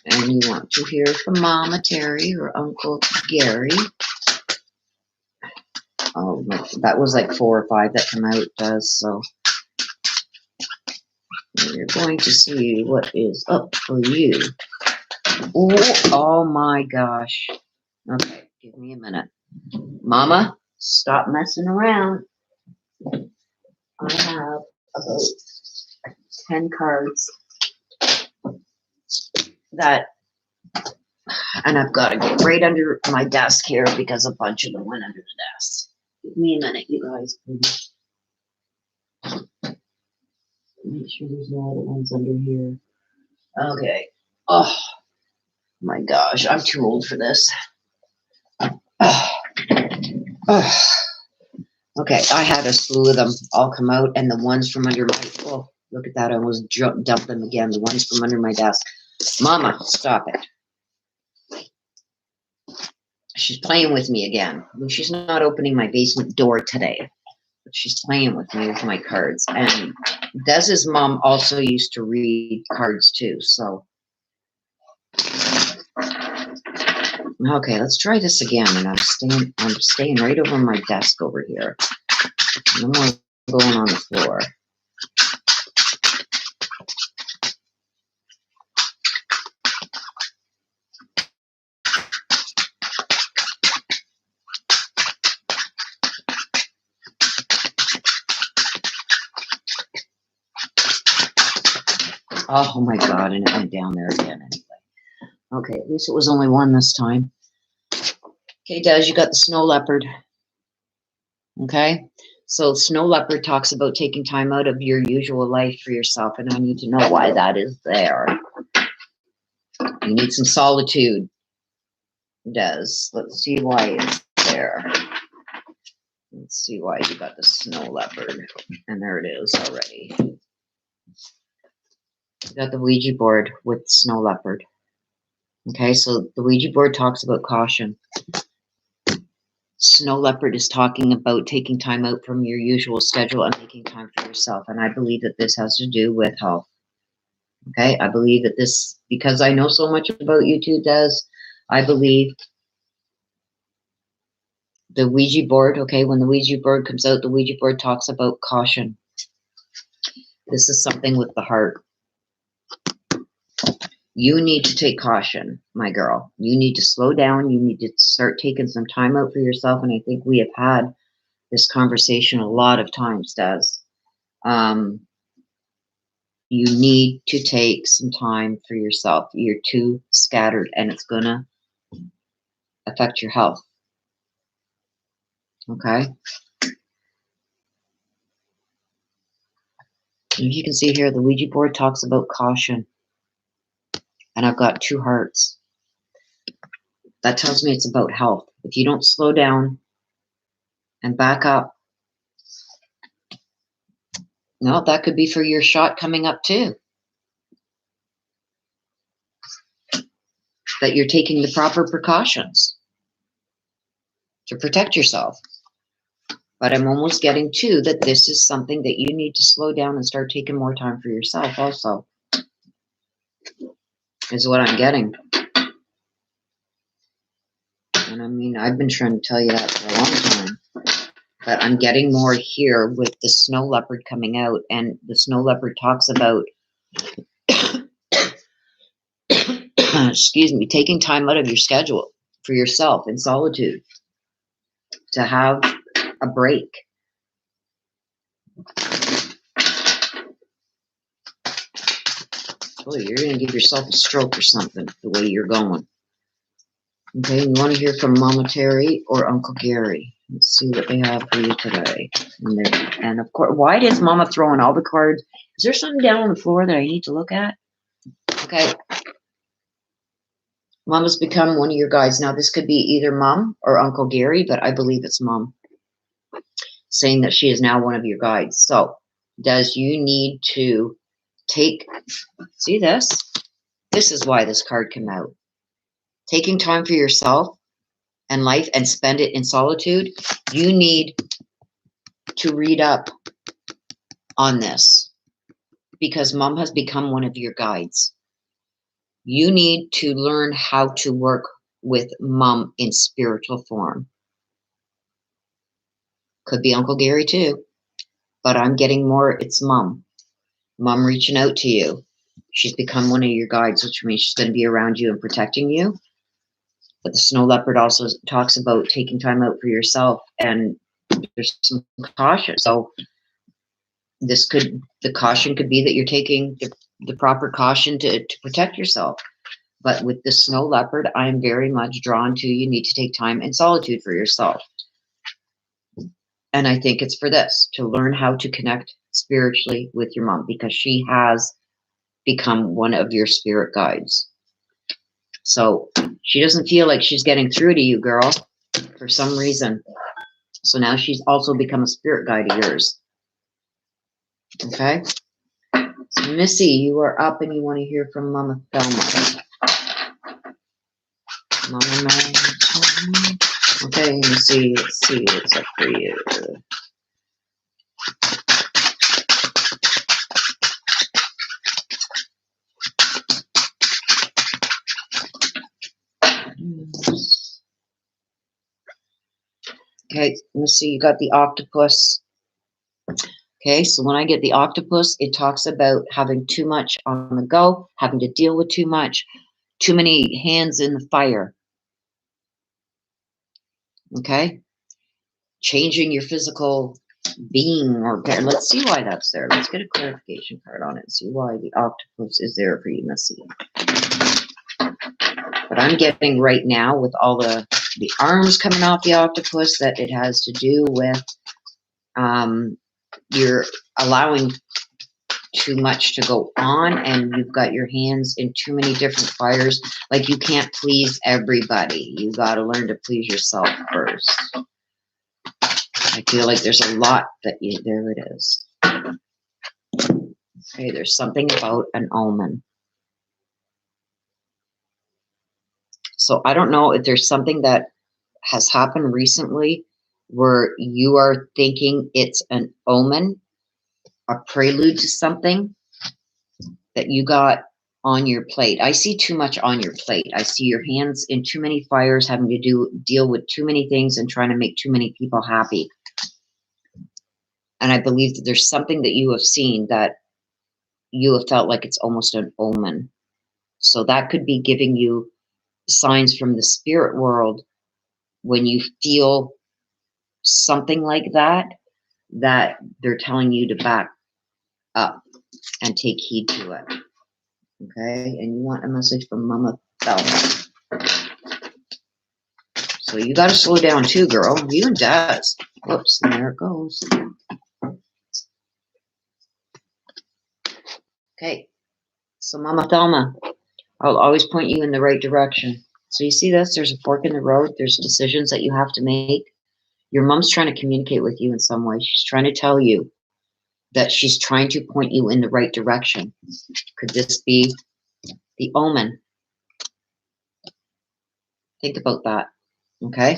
Speaker 1: And you want to hear from Mama Terry or Uncle Gary. Oh, that was like 4 or 5 that come out, Des, so you're going to see what is up for you. Oh my gosh. Okay, give me a minute. Mama, stop messing around. I have about 10 cards that, and I've got to get right under my desk here because a bunch of them went under the desk. Give me a minute, you guys, please. Make sure there's no other ones under here. Okay. Oh my gosh, I'm too old for this. Okay, I had a slew of them all come out, and the ones from under my, oh, look at that, I almost dumped them again, the ones from under my desk. Mama, stop it. She's playing with me again. She's not opening my basement door today, but she's playing with me with my cards. And Dez's mom also used to read cards too, so. Okay, let's try this again. And I'm staying right over my desk over here. No more going on the floor. Oh my God, and it went down there again anyway. Okay, at least it was only one this time. Okay, Des, you got the snow leopard. Okay, so snow leopard talks about taking time out of your usual life for yourself, and I need to know why that is there. You need some solitude, Des. Let's see why it's there. Let's see why you got the snow leopard. And there it is already. You got the Ouija board with snow leopard. Okay, so the Ouija board talks about caution. Snow leopard is talking about taking time out from your usual schedule and making time for yourself. And I believe that this has to do with health. Okay, I believe that this, because I know so much about you two, Des, I believe the Ouija board, okay, when the Ouija board comes out, the Ouija board talks about caution. This is something with the heart. You need to take caution, my girl. You need to slow down. You need to start taking some time out for yourself. And I think we have had this conversation a lot of times, Des. You need to take some time for yourself. You're too scattered, and it's going to affect your health. Okay? And you can see here, the Ouija board talks about caution. And I've got 2 hearts. That tells me it's about health. If you don't slow down and back up, no, that could be for your shot coming up too. That you're taking the proper precautions to protect yourself. But I'm almost getting to that this is something that you need to slow down and start taking more time for yourself also. Is what I'm getting. And I mean, I've been trying to tell you that for a long time. But I'm getting more here with the snow leopard coming out. And the snow leopard talks about, excuse me, taking time out of your schedule for yourself in solitude. To have a break. Oh, you're going to give yourself a stroke or something, the way you're going. Okay, you want to hear from Mama Terry or Uncle Gary. Let's see what they have for you today. And of course, why is Mama throwing all the cards? Is there something down on the floor that I need to look at? Okay. Mama's become one of your guides. Now, this could be either Mom or Uncle Gary, but I believe it's Mom. Saying that she is now one of your guides. So, does you need to take, see this? This is why this card came out. Taking time for yourself and life and spend it in solitude. You need to read up on this because Mom has become one of your guides. You need to learn how to work with Mom in spiritual form. Could be Uncle Gary too, but I'm getting more, it's Mom. Mom reaching out to you. She's become one of your guides, which means she's going to be around you and protecting you. But the snow leopard also talks about taking time out for yourself, and there's some caution. So this could, the caution could be that you're taking the proper caution to protect yourself. But with the snow leopard, I'm very much drawn to you need to take time in solitude for yourself. And I think it's for this, to learn how to connect spiritually with your mom, because she has become one of your spirit guides. So she doesn't feel like she's getting through to you, girl, for some reason. So now she's also become a spirit guide of yours. Okay? So Missy, you are up and you want to hear from Mama Thelma. Mama, okay, let's see what's up for you. Okay, let's see, you got the octopus. Okay, so when I get the octopus, it talks about having too much on the go, having to deal with too much, too many hands in the fire. Okay, changing your physical being, or let's see why that's there. Let's get a clarification card on it and see why the octopus is there for you, Missy. But I'm getting right now with all the arms coming off the octopus that it has to do with you're allowing too much to go on, and you've got your hands in too many different fires. Like you can't please everybody. You got to learn to please yourself first. I feel like there's a lot that you, there it is. Okay, there's something about an omen. So I don't know if there's something that has happened recently where you are thinking it's an omen, a prelude to something that you got on your plate. I see too much on your plate. I see your hands in too many fires, having to deal with too many things and trying to make too many people happy. And I believe that there's something that you have seen that you have felt like it's almost an omen. So that could be giving you signs from the spirit world when you feel something like that, that they're telling you to back up and take heed to it. Okay, and you want a message from Mama Thelma. So you got to slow down too, girl. Even does. Whoops, and there it goes. Okay, so Mama Thelma, I'll always point you in the right direction. So you see this? There's a fork in the road. There's decisions that you have to make. Your mom's trying to communicate with you in some way. She's trying to tell you that she's trying to point you in the right direction. Could this be the omen? Think about that, okay?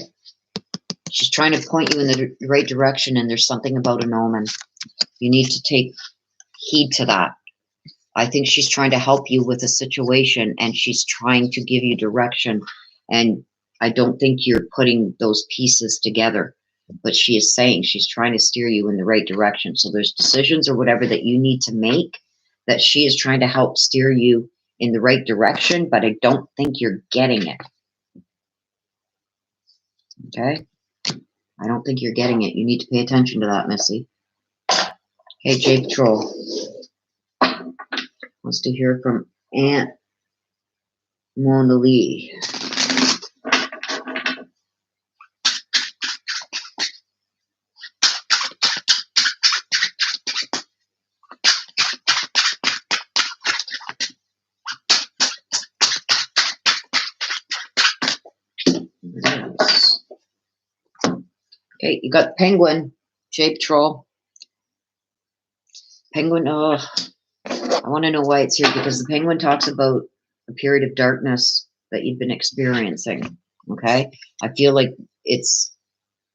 Speaker 1: She's trying to point you in the right direction, and there's something about an omen. You need to take heed to that. I think she's trying to help you with a situation, and she's trying to give you direction, and I don't think you're putting those pieces together. But she is saying she's trying to steer you in the right direction. So there's decisions or whatever that you need to make that she is trying to help steer you in the right direction, but I don't think you're getting it. Okay? I don't think you're getting it. You need to pay attention to that, Missy. Okay, Jake Troll wants to hear from Aunt Mona Lee. Okay, you got Penguin, Jake Troll. Penguin, oh, I want to know why it's here, because the Penguin talks about a period of darkness that you've been experiencing, okay? I feel like it's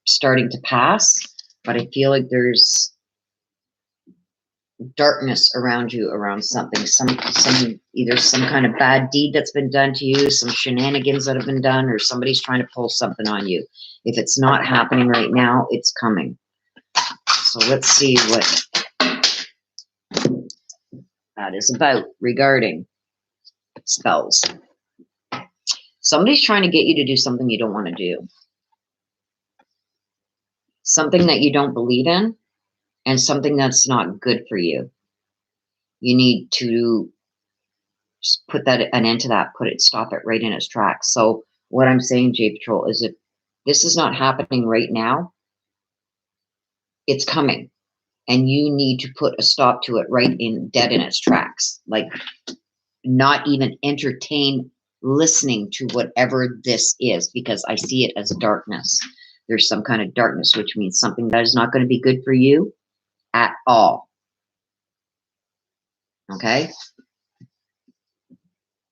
Speaker 1: starting to pass, but I feel like there's darkness around you, around something, either some kind of bad deed that's been done to you, some shenanigans that have been done, or somebody's trying to pull something on you. If it's not happening right now, it's coming. So let's see what that is about regarding spells. Somebody's trying to get you to do something you don't want to do. Something that you don't believe in, and something that's not good for you. You need to just put an end to that, stop it right in its tracks. So what I'm saying, Jay Patrol, is if this is not happening right now, it's coming. And you need to put a stop to it dead in its tracks. Like, not even entertain listening to whatever this is, because I see it as darkness. There's some kind of darkness, which means something that is not going to be good for you at all. Okay?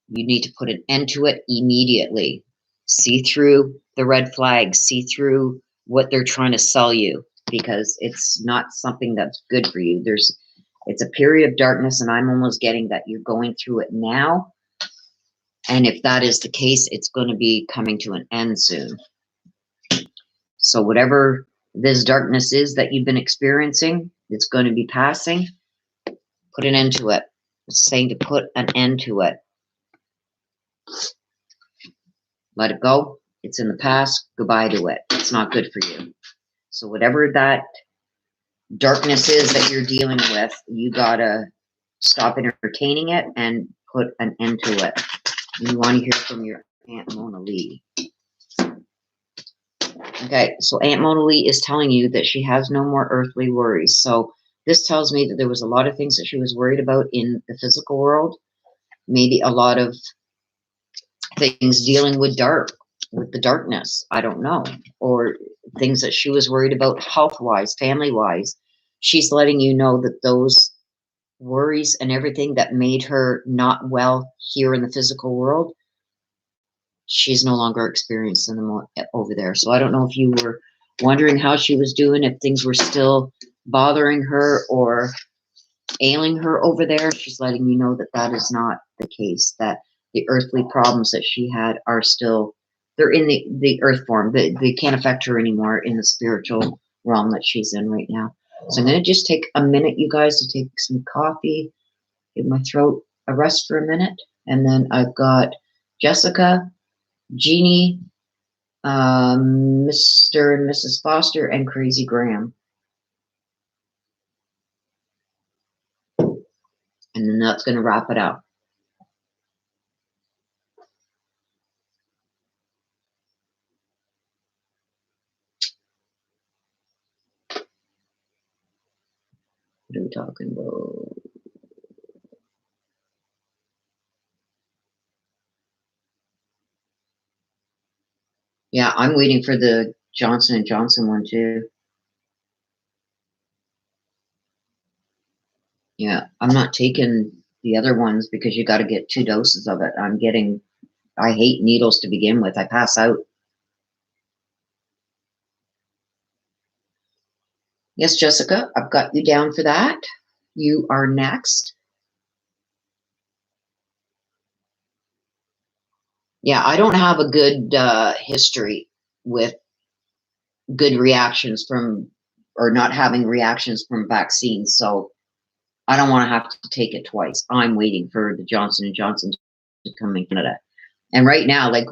Speaker 1: You need to put an end to it immediately. See through the red flags, see through what they're trying to sell you, because it's not something that's good for you. It's a period of darkness, and I'm almost getting that you're going through it now. And if that is the case, it's going to be coming to an end soon. So whatever this darkness is that you've been experiencing, it's going to be passing. Put an end to it. It's saying to put an end to it. Let it go. It's in the past. Goodbye to it. It's not good for you. So whatever that darkness is that you're dealing with, you gotta stop entertaining it and put an end to it. You want to hear from your Aunt Mona Lee. Okay, so Aunt Mona Lee is telling you that she has no more earthly worries. So this tells me that there was a lot of things that she was worried about in the physical world. Maybe a lot of things dealing with the darkness. I don't know. Or things that she was worried about health-wise, family-wise. She's letting you know that those worries and everything that made her not well here in the physical world, she's no longer experiencing them over there. So I don't know if you were wondering how she was doing, if things were still bothering her or ailing her over there. She's letting you know that that is not the case, that the earthly problems that she had are still, they're in the earth form. They can't affect her anymore in the spiritual realm that she's in right now. So I'm going to just take a minute, you guys, to take some coffee, give my throat a rest for a minute. And then I've got Jessica, Jeannie, Mr. and Mrs. Foster, and Crazy Graham. And then that's going to wrap it up. What are we talking about? Yeah, I'm waiting for the Johnson & Johnson one too. Yeah, I'm not taking the other ones because you got to get 2 doses of it. I hate needles to begin with. I pass out. Yes, Jessica, I've got you down for that. You are next. Yeah, I don't have a good history with good reactions from, or not having reactions from vaccines, so I don't want to have to take it twice. I'm waiting for the Johnson & Johnson to come in Canada. And right now, like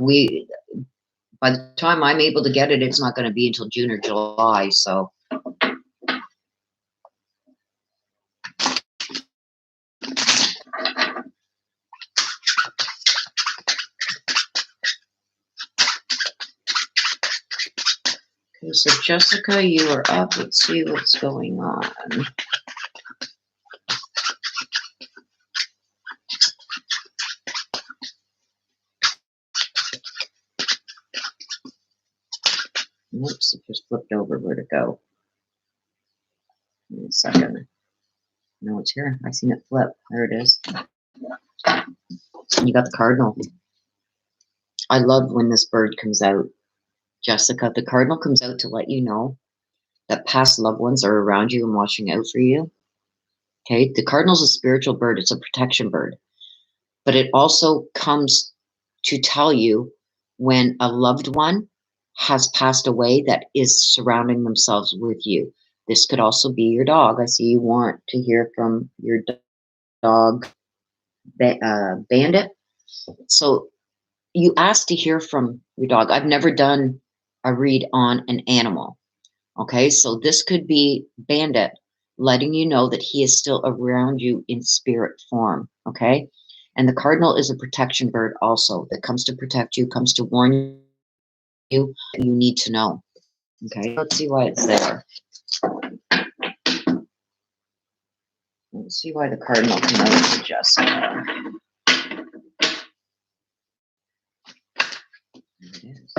Speaker 1: by the time I'm able to get it, it's not going to be until June or July, so. Okay, so Jessica, you are up. Let's see what's going on. Oops, it just flipped over. Where to go? Give me a second. No, it's here. I seen it flip. There it is. You got the cardinal. I love when this bird comes out. Jessica, the cardinal comes out to let you know that past loved ones are around you and watching out for you. Okay, the cardinal's a spiritual bird. It's a protection bird. But it also comes to tell you when a loved one has passed away that is surrounding themselves with you. This could also be your dog. I see you want to hear from your dog, Bandit. So you asked to hear from your dog. I've never done a read on an animal. Okay, so this could be Bandit letting you know that he is still around you in spirit form. Okay, and the cardinal is a protection bird also that comes to protect you, comes to warn you need to know. Okay, let's see why it's there. Let's see why the cardinal came out to Jessica. There it is.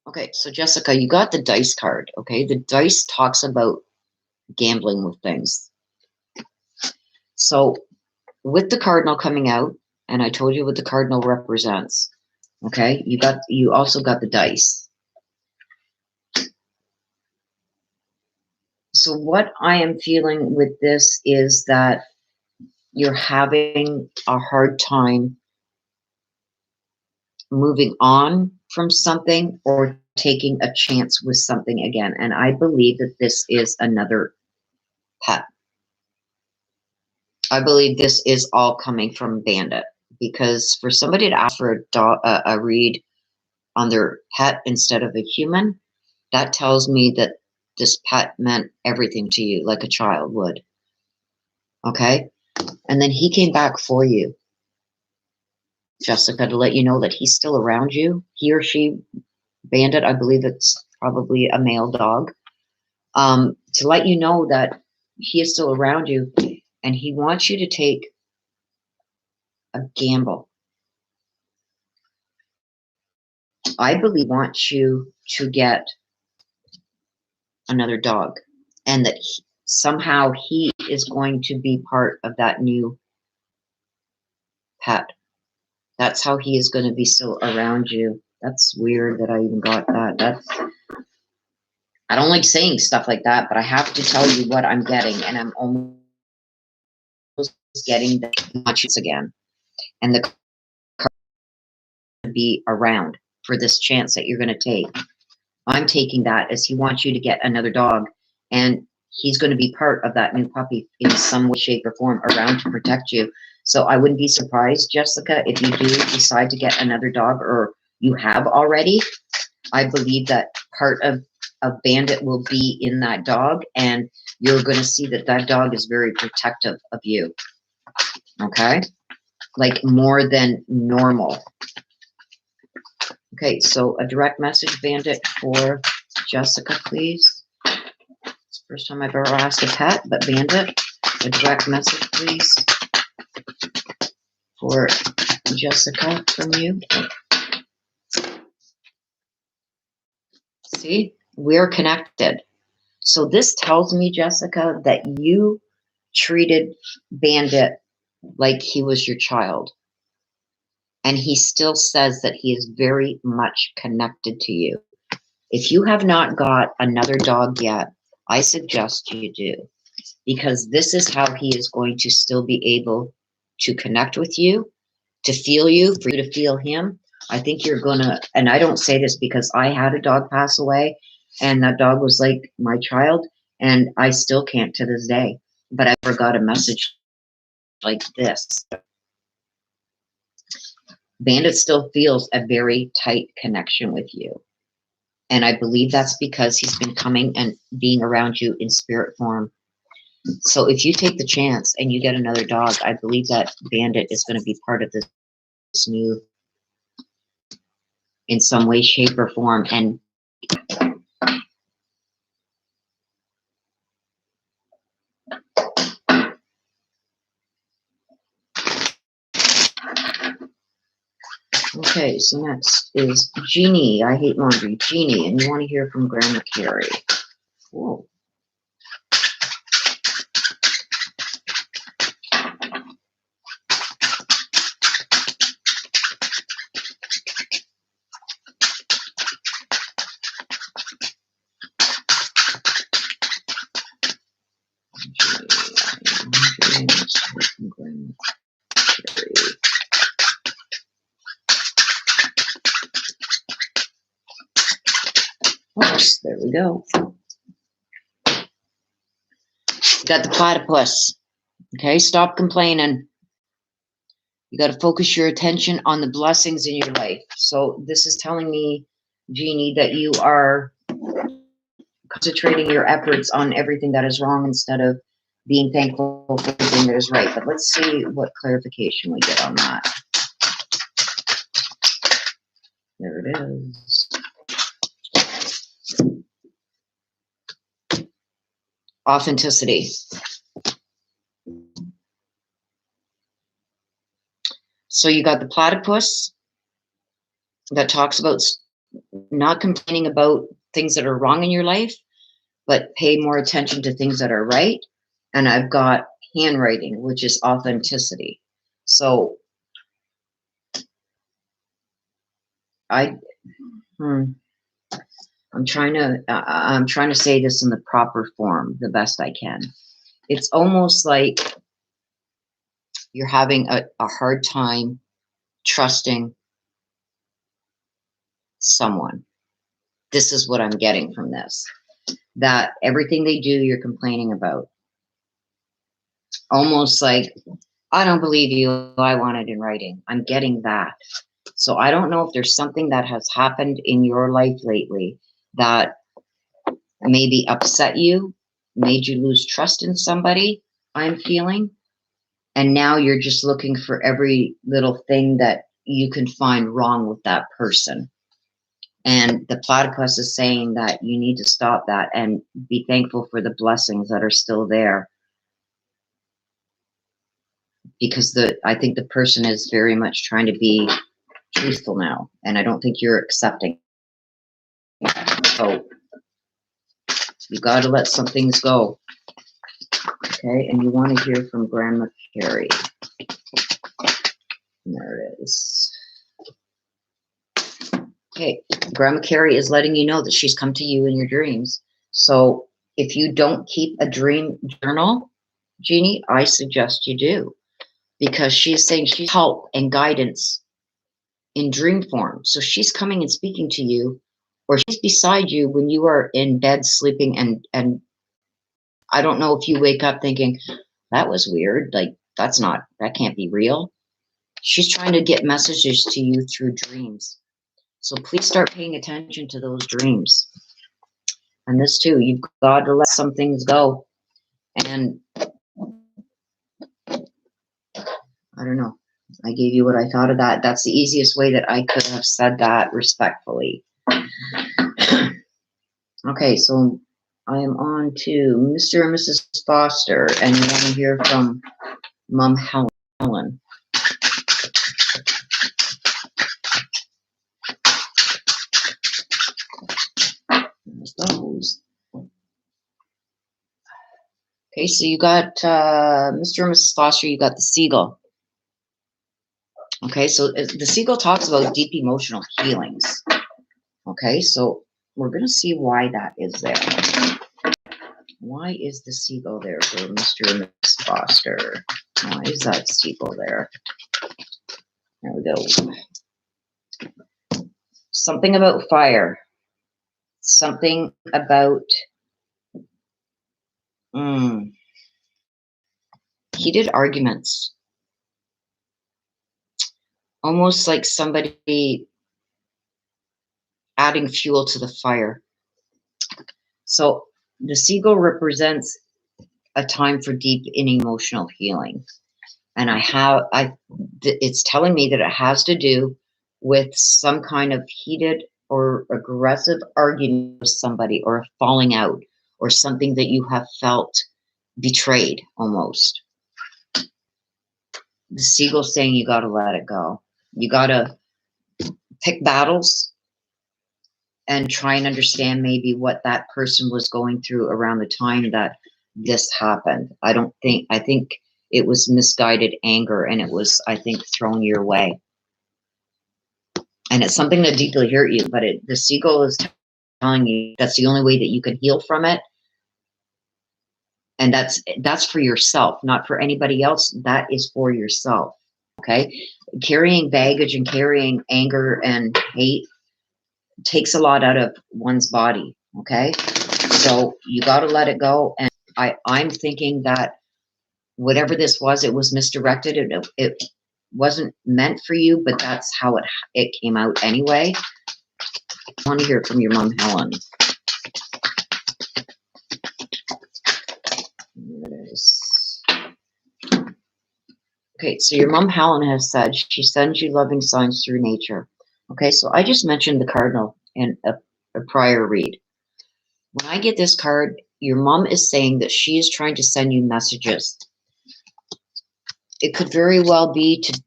Speaker 1: Okay, so Jessica, you got the dice card. Okay, the dice talks about gambling with things. So with the cardinal coming out, and I told you what the cardinal represents. Okay, you also got the dice. So what I am feeling with this is that you're having a hard time moving on from something or taking a chance with something again. And I believe that this is another pet. I believe this is all coming from Bandit, because for somebody to ask for a read on their pet instead of a human, that tells me that this pet meant everything to you, like a child would. Okay? And then he came back for you, Jessica, to let you know that he's still around you. He or she, Bandit, I believe it's probably a male dog, to let you know that he is still around you, and he wants you to take a gamble. I believe he wants you to get another dog, and that somehow he is going to be part of that new pet. That's how he is going to be still around you. That's weird that I even got that. I don't like saying stuff like that, but I have to tell you what I'm getting, and I'm almost getting the much again. And the card to be around for this chance that you're going to take. I'm taking that as he wants you to get another dog, and he's going to be part of that new puppy in some way, shape, or form around to protect you. So I wouldn't be surprised, Jessica, if you do decide to get another dog, or you have already. I believe that part of Bandit will be in that dog, and you're going to see that that dog is very protective of you. Okay? Like more than normal. Okay, so a direct message, Bandit, for Jessica, please. It's the first time I've ever asked a pet, but Bandit, a direct message, please, for Jessica from you. See, we're connected. So this tells me, Jessica, that you treated Bandit like he was your child. And he still says that he is very much connected to you. If you have not got another dog yet, I suggest you do, because this is how he is going to still be able to connect with you, to feel you, for you to feel him. I think you're gonna, and I don't say this because I had a dog pass away, and that dog was like my child, and I still can't to this day, but I never got a message like this. Bandit still feels a very tight connection with you. And I believe that's because he's been coming and being around you in spirit form. So if you take the chance and you get another dog, I believe that Bandit is going to be part of this new, in some way, shape, or form. And okay, so next is Jeannie. I hate laundry. Jeannie, and you want to hear from Grandma Carrie. Whoa. Oops, there we go. Got the platypus. Okay, stop complaining. You got to focus your attention on the blessings in your life. So this is telling me, Jeannie, that you are concentrating your efforts on everything that is wrong instead of being thankful for everything that is right. But let's see what clarification we get on that. There it is. Authenticity. So you got the platypus that talks about not complaining about things that are wrong in your life, but pay more attention to things that are right. And I've got handwriting, which is authenticity. So I'm trying to say this in the proper form, the best I can. It's almost like you're having a hard time trusting someone. This is what I'm getting from this. That everything they do, you're complaining about. Almost like, I don't believe you, I want it in writing. I'm getting that. So I don't know if there's something that has happened in your life lately that maybe upset you, made you lose trust in somebody, I'm feeling. And now you're just looking for every little thing that you can find wrong with that person. And the platypus is saying that you need to stop that and be thankful for the blessings that are still there. Because I think the person is very much trying to be truthful now. And I don't think you're accepting. So you got to let some things go. Okay, and you want to hear from Grandma Carrie. There it is. Okay, Grandma Carrie is letting you know that she's come to you in your dreams. So if you don't keep a dream journal, Jeannie, I suggest you do. Because she's saying she's help and guidance in dream form. So she's coming and speaking to you or she's beside you when you are in bed sleeping, and I don't know if you wake up thinking, that was weird, like that can't be real. She's trying to get messages to you through dreams. So please start paying attention to those dreams. And this too, you've got to let some things go. And I don't know. I gave you what I thought of that. That's the easiest way that I could have said that respectfully. Okay, so I am on to Mr. and Mrs. Foster, and you want to hear from Mom Helen. There's those. Okay, so you got Mr. and Mrs. Foster, you got the seagull. Okay, so the seagull talks about deep emotional healings. Okay, so we're going to see why that is there. Why is the seagull there for Mr. and Mrs. Foster? Why is that seagull there? There we go. Something about fire. Something about heated arguments. Almost like somebody adding fuel to the fire. So the seagull represents a time for deep and emotional healing. And it's telling me that it has to do with some kind of heated or aggressive argument with somebody, or a falling out, or something that you have felt betrayed almost. The seagull's saying you got to let it go. You got to pick battles and try and understand maybe what that person was going through around the time that this happened. I think it was misguided anger, and it was, I think, thrown your way. And it's something that deeply hurt you, but the seagull is telling you that's the only way that you can heal from it. And that's for yourself, not for anybody else. That is for yourself. Okay? Carrying baggage and carrying anger and hate takes a lot out of one's body. Okay? So you got to let it go. And I'm thinking that whatever this was, it was misdirected. It wasn't meant for you, but that's how it came out anyway. I want to hear from your mom, Helen. There it is. Okay, so your mom, Helen, has said she sends you loving signs through nature. Okay, so I just mentioned the cardinal in a prior read. When I get this card, your mom is saying that she is trying to send you messages. It could very well be to,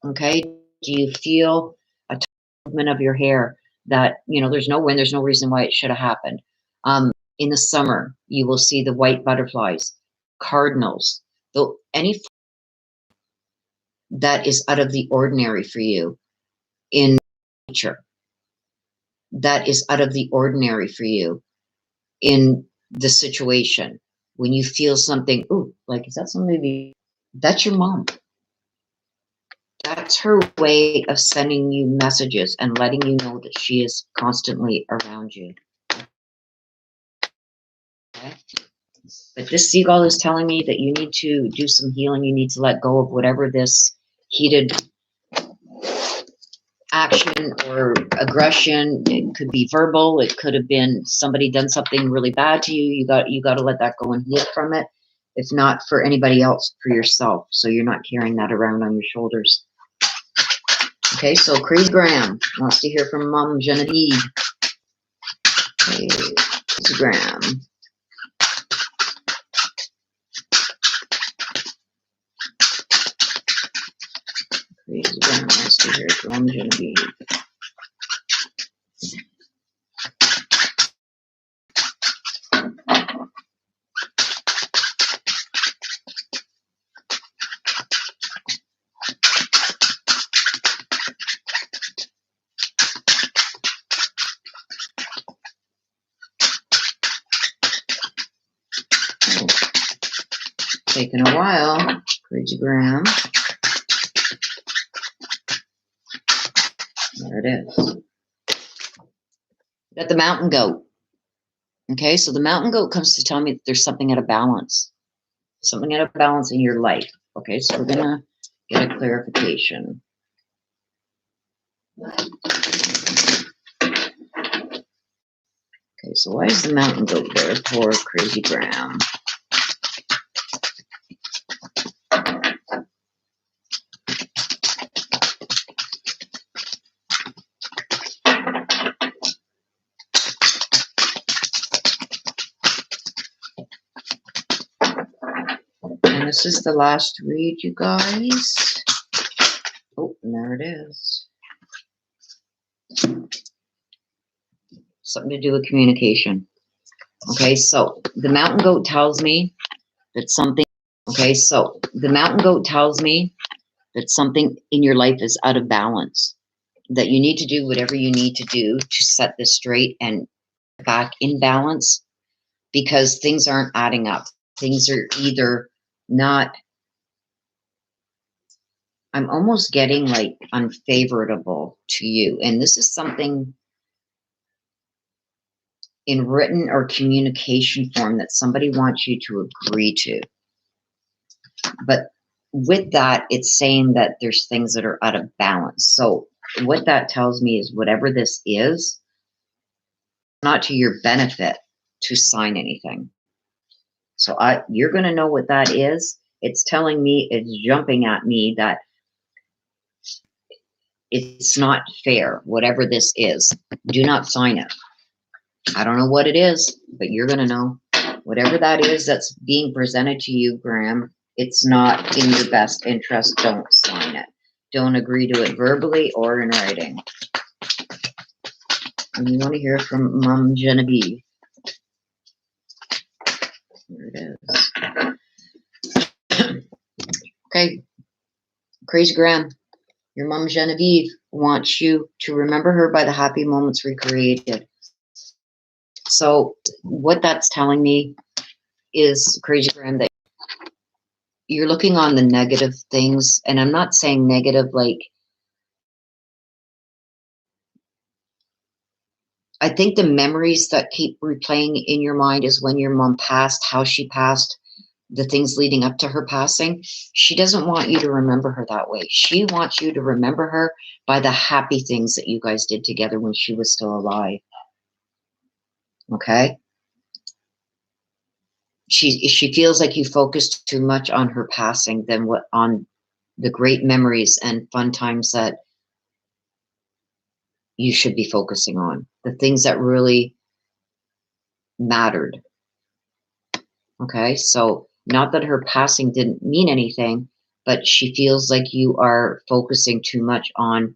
Speaker 1: okay, do you feel a movement of your hair that, there's no wind, there's no reason why it should have happened. In the summer, you will see the white butterflies, cardinals, though any that is out of the ordinary for you in nature, that is out of the ordinary for you in the situation. When you feel something, ooh, like, is that somebody? That's your mom. That's her way of sending you messages and letting you know that she is constantly around you. Okay? But this seagull is telling me that you need to do some healing. You need to let go of whatever this heated action or aggression. It could be verbal. It could have been somebody done something really bad to you. You got to let that go and heal from it. If not for anybody else, for yourself. So you're not carrying that around on your shoulders. Okay, so Crazy Graham wants to hear from Mom Genevieve. Okay, Crazy Graham. Crazy Graham wants to hear from Mom Genevieve. Taking a while, Crazy Graham. There it is. Got the mountain goat. Okay, so the mountain goat comes to tell me that there's something out of balance. Something out of balance in your life. Okay, so we're gonna get a clarification. Okay, so why is the mountain goat there? Poor crazy Graham. And this is the last read, you guys. Oh, and there it is. Something to do with communication. Okay, so the mountain goat tells me that something, okay, so the mountain goat tells me that something in your life is out of balance, that you need to do whatever you need to do to set this straight and back in balance, because things aren't adding up. Things are either not, I'm almost getting like unfavorable to you. And this is something in written or communication form that somebody wants you to agree to. But with that, it's saying that there's things that are out of balance. So what that tells me is whatever this is, not to your benefit to sign anything. So you're going to know what that is. It's telling me, it's jumping at me that it's not fair. Whatever this is, do not sign it. I don't know what it is, but you're going to know. Whatever that is that's being presented to you, Graham, it's not in your best interest. Don't sign it. Don't agree to it verbally or in writing. And you want to hear from Mom Genevieve. There it is. Okay. Crazy Graham, your Mom Genevieve wants you to remember her by the happy moments recreated. So what that's telling me is, Crazy Graham, that you're looking on the negative things, and I'm not saying negative like, I think the memories that keep replaying in your mind is when your mom passed, how she passed, the things leading up to her passing. She doesn't want you to remember her that way. She wants you to remember her by the happy things that you guys did together when she was still alive. Okay? She feels like you focused too much on her passing than what on the great memories and fun times that you should be focusing on, the things that really mattered. Okay, so not that her passing didn't mean anything, but she feels like you are focusing too much on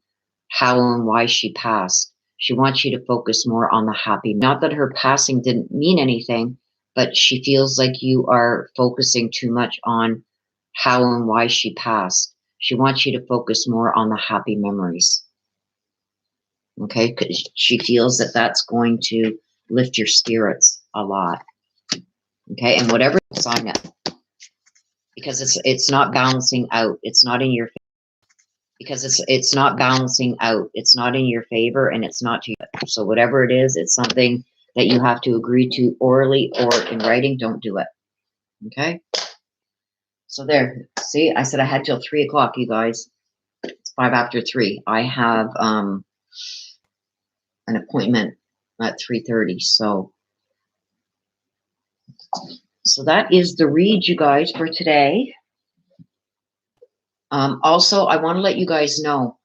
Speaker 1: how and why she passed. She wants you to focus more on the happy. Not that her passing didn't mean anything, but she feels like you are focusing too much on how and why she passed. She wants you to focus more on the happy memories. Okay, because she feels that that's going to lift your spirits a lot. Okay, and whatever, sign it, because it's not balancing out. It's not in your favor. Because it's not balancing out. It's not in your favor, and it's not to you. So whatever it is, it's something that you have to agree to orally or in writing. Don't do it. Okay. So there. See, I said I had till 3 o'clock, you guys. It's 5 after 3. I have an appointment at 3:30. So that is the read, you guys, for today. Also, I want to let you guys know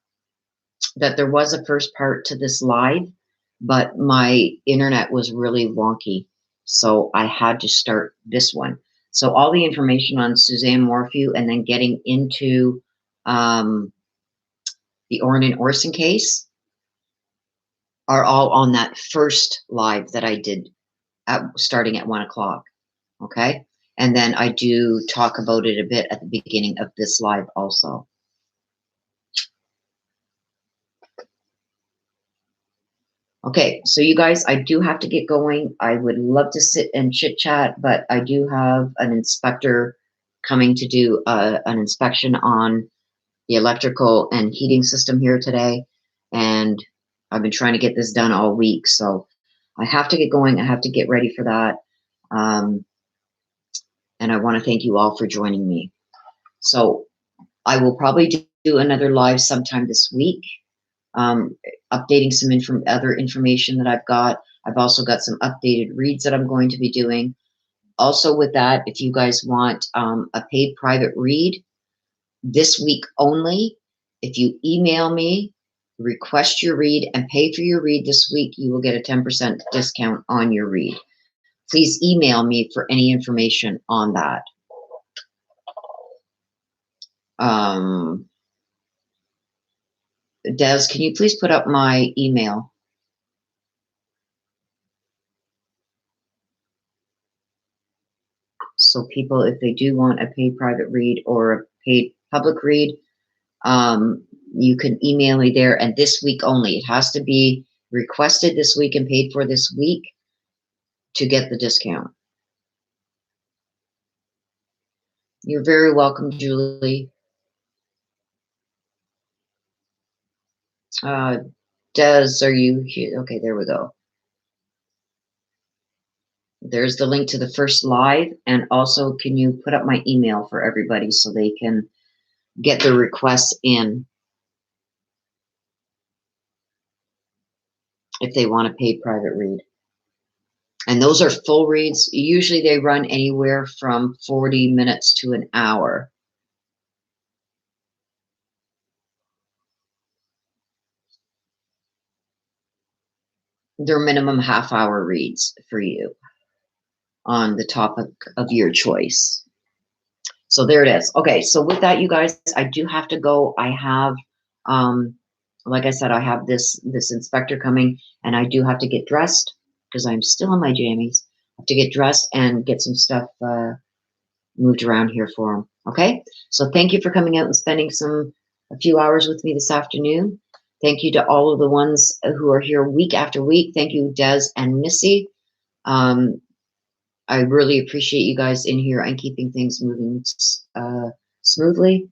Speaker 1: that there was a first part to this live, but my internet was really wonky, so I had to start this one. So all the information on Suzanne Morphew and then getting into the Orrin and Orson case are all on that first live that I did starting at 1 o'clock. Okay. And then I do talk about it a bit at the beginning of this live also. Okay, so you guys, I do have to get going. I would love to sit and chit chat, but I do have an inspector coming to do an inspection on the electrical and heating system here today. And I've been trying to get this done all week. So I have to get going. I have to get ready for that. And I want to thank you all for joining me. So I will probably do another live sometime this week, updating some other information that I've got. I've also got some updated reads that I'm going to be doing. Also with that, if you guys want a paid private read this week only, if you email me, request your read, and pay for your read this week, you will get a 10% discount on your read. Please email me for any information on that. Des, can you please put up my email? So people, if they do want a paid private read or a paid public read, you can email me there. And this week only, it has to be requested this week and paid for this week to get the discount. You're very welcome, Julie. Des, are you here? Okay, there we go. There's the link to the first live. And also, can you put up my email for everybody so they can get their requests in if they want a paid private read? And those are full reads. Usually they run anywhere from 40 minutes to an hour. They're minimum half-hour reads for you on the topic of your choice. So there it is. Okay, so with that, you guys, I do have to go. I have, like I said, I have this inspector coming, and I do have to get dressed because I'm still in my jammies. I have to get dressed and get some stuff moved around here for him. Okay, so thank you for coming out and spending a few hours with me this afternoon. Thank you to all of the ones who are here week after week. Thank you, Des and Missy. I really appreciate you guys in here and keeping things moving smoothly.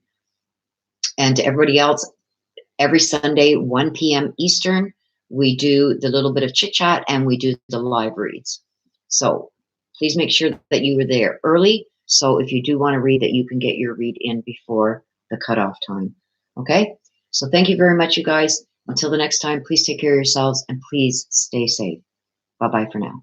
Speaker 1: And to everybody else, every Sunday, 1 p.m. Eastern, we do the little bit of chit chat and we do the live reads. So please make sure that you were there early. So if you do want to read, that you can get your read in before the cutoff time. Okay? So thank you very much, you guys. Until the next time, please take care of yourselves and please stay safe. Bye-bye for now.